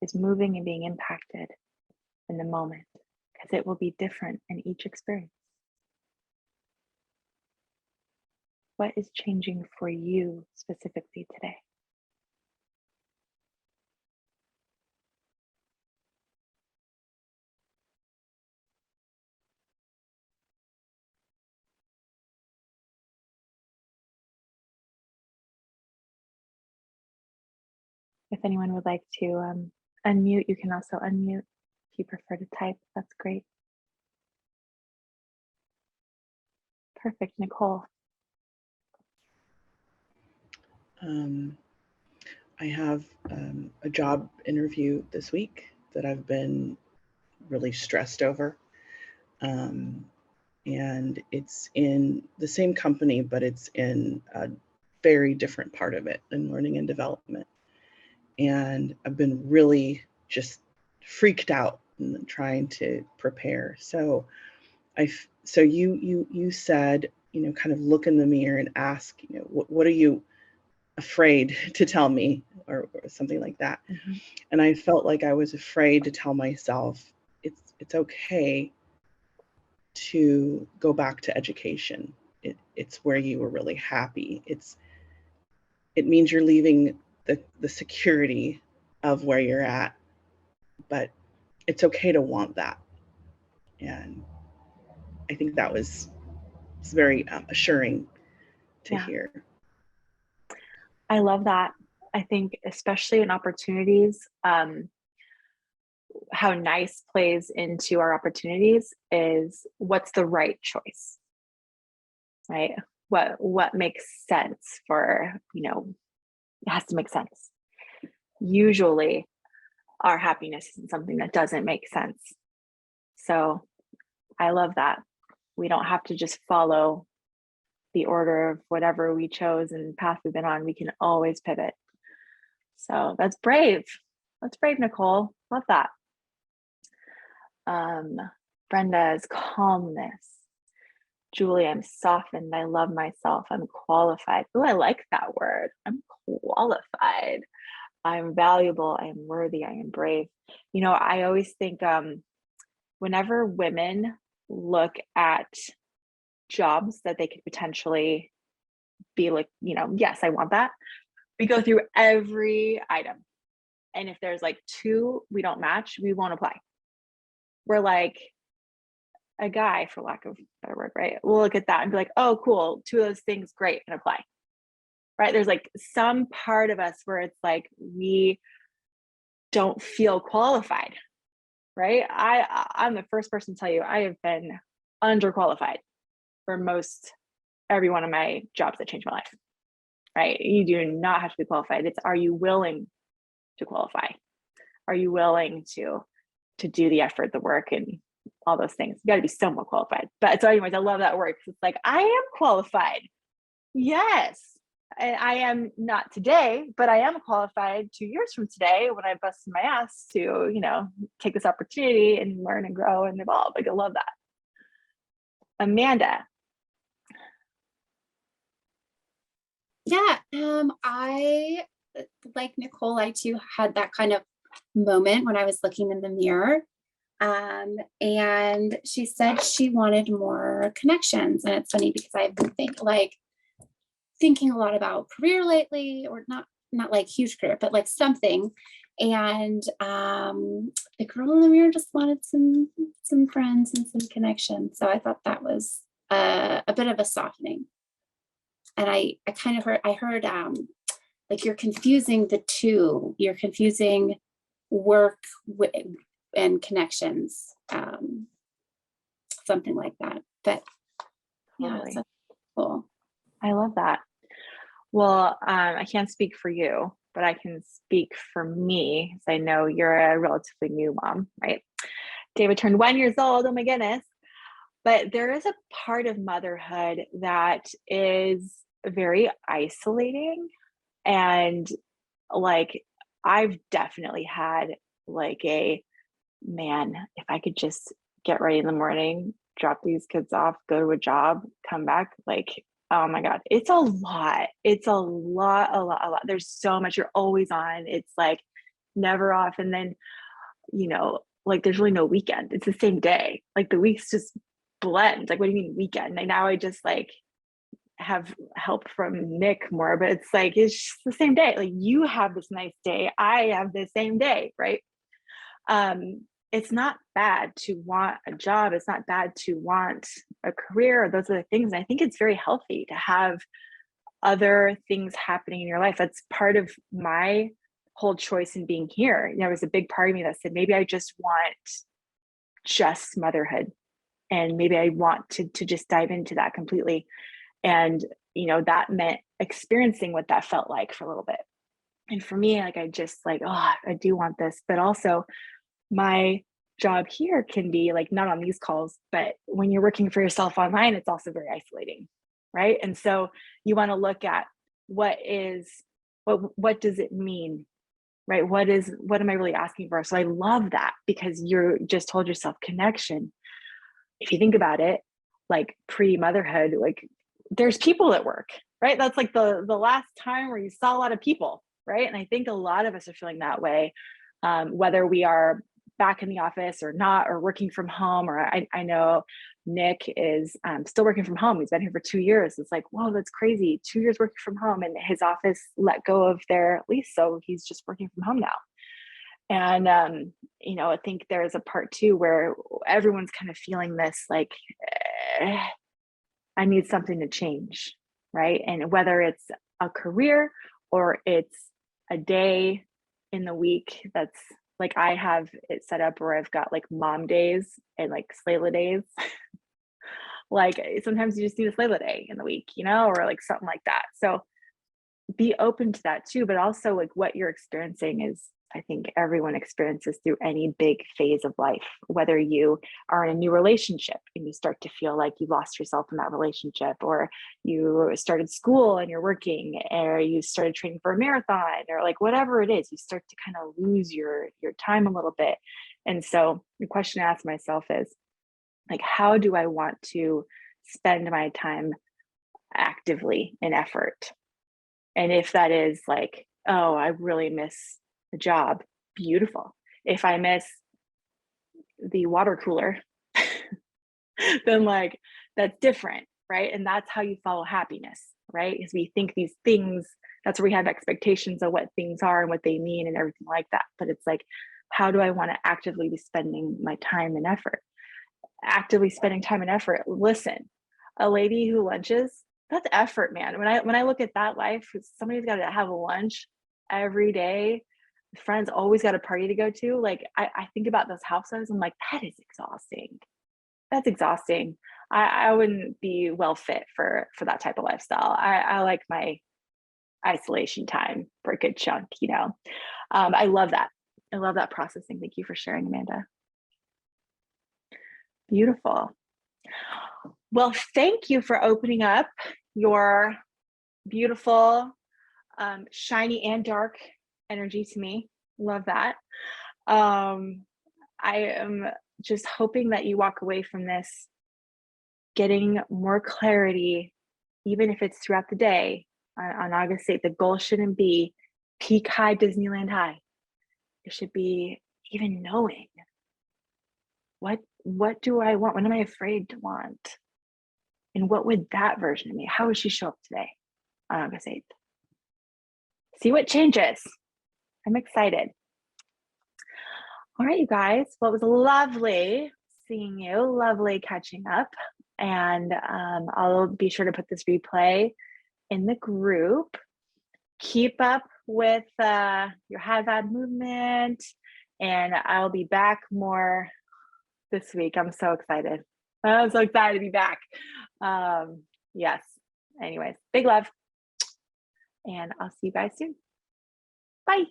is moving and being impacted in the moment, because it will be different in each experience. What is changing for you specifically today? If anyone would like to unmute, you can also unmute. If you prefer to type, that's great. Perfect, Nicole. I have a job interview this week that I've been really stressed over. And it's in the same company, but it's in a very different part of it in learning and development. And I've been really just freaked out and trying to prepare. So you said, kind of look in the mirror and ask, what are you afraid to tell me, or something like that. Mm-hmm. And I felt like I was afraid to tell myself it's okay to go back to education. It's where you were really happy. It means you're leaving the security of where you're at, but it's okay to want that. And I think that was very assuring to Yeah. hear. I love that. I think especially in opportunities, how nice plays into our opportunities is what's the right choice, right? What makes sense for, it has to make sense. Usually our happiness isn't something that doesn't make sense. So I love that. We don't have to just follow the order of whatever we chose and path we've been on. We can always pivot. So that's brave. That's brave, Nicole. Love that. Brenda's calmness. Julie, I'm softened. I love myself. I'm qualified. Oh, I like that word. I'm qualified. I'm valuable. I am worthy. I am brave. I always think whenever women look at jobs that they could potentially be like, yes, I want that. We go through every item. And if there's like 2 we don't match, we won't apply. We're like a guy, for lack of a better word, right? We'll look at that and be like, oh, cool. 2 of those things, great, and apply. Right? There's like some part of us where it's like we don't feel qualified, right? I'm the first person to tell you I have been underqualified for most every one of my jobs that changed my life, right? You do not have to be qualified. It's, are you willing to qualify? Are you willing to do the effort, the work, and all those things? You got to be somewhat qualified. But so anyways, I love that word because it's like, I am qualified. Yes. And I am not today, but I am qualified 2 years from today when I busted my ass to, take this opportunity and learn and grow and evolve. Like, I love that. Amanda. Yeah, I, like Nicole, I too had that kind of moment when I was looking in the mirror. And she said she wanted more connections. And it's funny because I've been thinking a lot about career lately, or not like huge career, but like something. And the girl in the mirror just wanted some friends and some connections. So I thought that was a bit of a softening. And I kind of heard like you're confusing the two. You're confusing work and connections, something like that. But Totally. yeah, so cool. I love that. Well, I can't speak for you, but I can speak for me, because I know you're a relatively new mom, right? David turned 1 year old. Oh my goodness. But there is a part of motherhood that is very isolating. And like, I've definitely had like man, if I could just get ready in the morning, drop these kids off, go to a job, come back, like, oh my God, it's a lot. It's a lot. There's so much. You're always on. It's like never off. And then, like there's really no weekend. It's the same day. Like the weeks just blend. Like, what do you mean weekend? And now I just like have help from Nick more, but it's like, it's just the same day. Like, you have this nice day, I have the same day, right? It's not bad to want a job. It's not bad to want a career or those other things. And I think it's very healthy to have other things happening in your life. That's part of my whole choice in being here. There was a big part of me that said, maybe I just want just motherhood. And maybe I want to just dive into that completely. And, that meant experiencing what that felt like for a little bit. And for me, like, I just like, oh, I do want this, but also my job here can be like, not on these calls, but when you're working for yourself online, it's also very isolating, right? And so you want to look at what does it mean, right? What am I really asking for? So I love that, because you're just told yourself connection. If you think about it, like pre-motherhood, like there's people at work, right? That's like the last time where you saw a lot of people, right? And I think a lot of us are feeling that way, whether we are back in the office or not, or working from home, or I know Nick is still working from home. He's been here for 2 years. It's like, whoa, that's crazy. 2 years working from home, and his office let go of their lease. So he's just working from home now. And, I think there's a part too where everyone's kind of feeling this, like, I need something to change, right? And whether it's a career or it's a day in the week, that's like, I have it set up where I've got like mom days and like Slayla days. Like sometimes you just need a Slayla day in the week, or like something like that. So be open to that too, but also like what you're experiencing is, I think everyone experiences through any big phase of life, whether you are in a new relationship and you start to feel like you lost yourself in that relationship, or you started school and you're working, or you started training for a marathon, or like whatever it is, you start to kind of lose your time a little bit. And so the question I ask myself is like, how do I want to spend my time actively in effort? And if that is like, oh, I really miss the job, beautiful. If I miss the water cooler, then like that's different, right? And that's how you follow happiness, right? Because we think these things, that's where we have expectations of what things are and what they mean and everything like that. But it's like, how do I want to actively be spending my time and effort? Actively spending time and effort. Listen, a lady who lunches, that's effort, man. When I look at that life, somebody's got to have a lunch every day. Friends always got a party to go to. Like I think about those housewives. I'm like, that is exhausting. That's exhausting. I wouldn't be well fit for that type of lifestyle. I like my isolation time for a good chunk. I love that. I love that processing. Thank you for sharing, Amanda. Beautiful. Well, thank you for opening up your beautiful, shiny and dark energy to me. Love that. I am just hoping that you walk away from this getting more clarity, even if it's throughout the day. On August 8th, the goal shouldn't be peak high, Disneyland high. It should be even knowing what do I want? What am I afraid to want? And what would that version of me, how would she show up today on August 8th? See what changes. I'm excited. All right, you guys. Well, it was lovely seeing you, lovely catching up. And I'll be sure to put this replay in the group. Keep up with your HADVAD movement, and I'll be back more this week. I'm so excited. I'm so excited to be back. Yes. Anyways, big love. And I'll see you guys soon. Bye.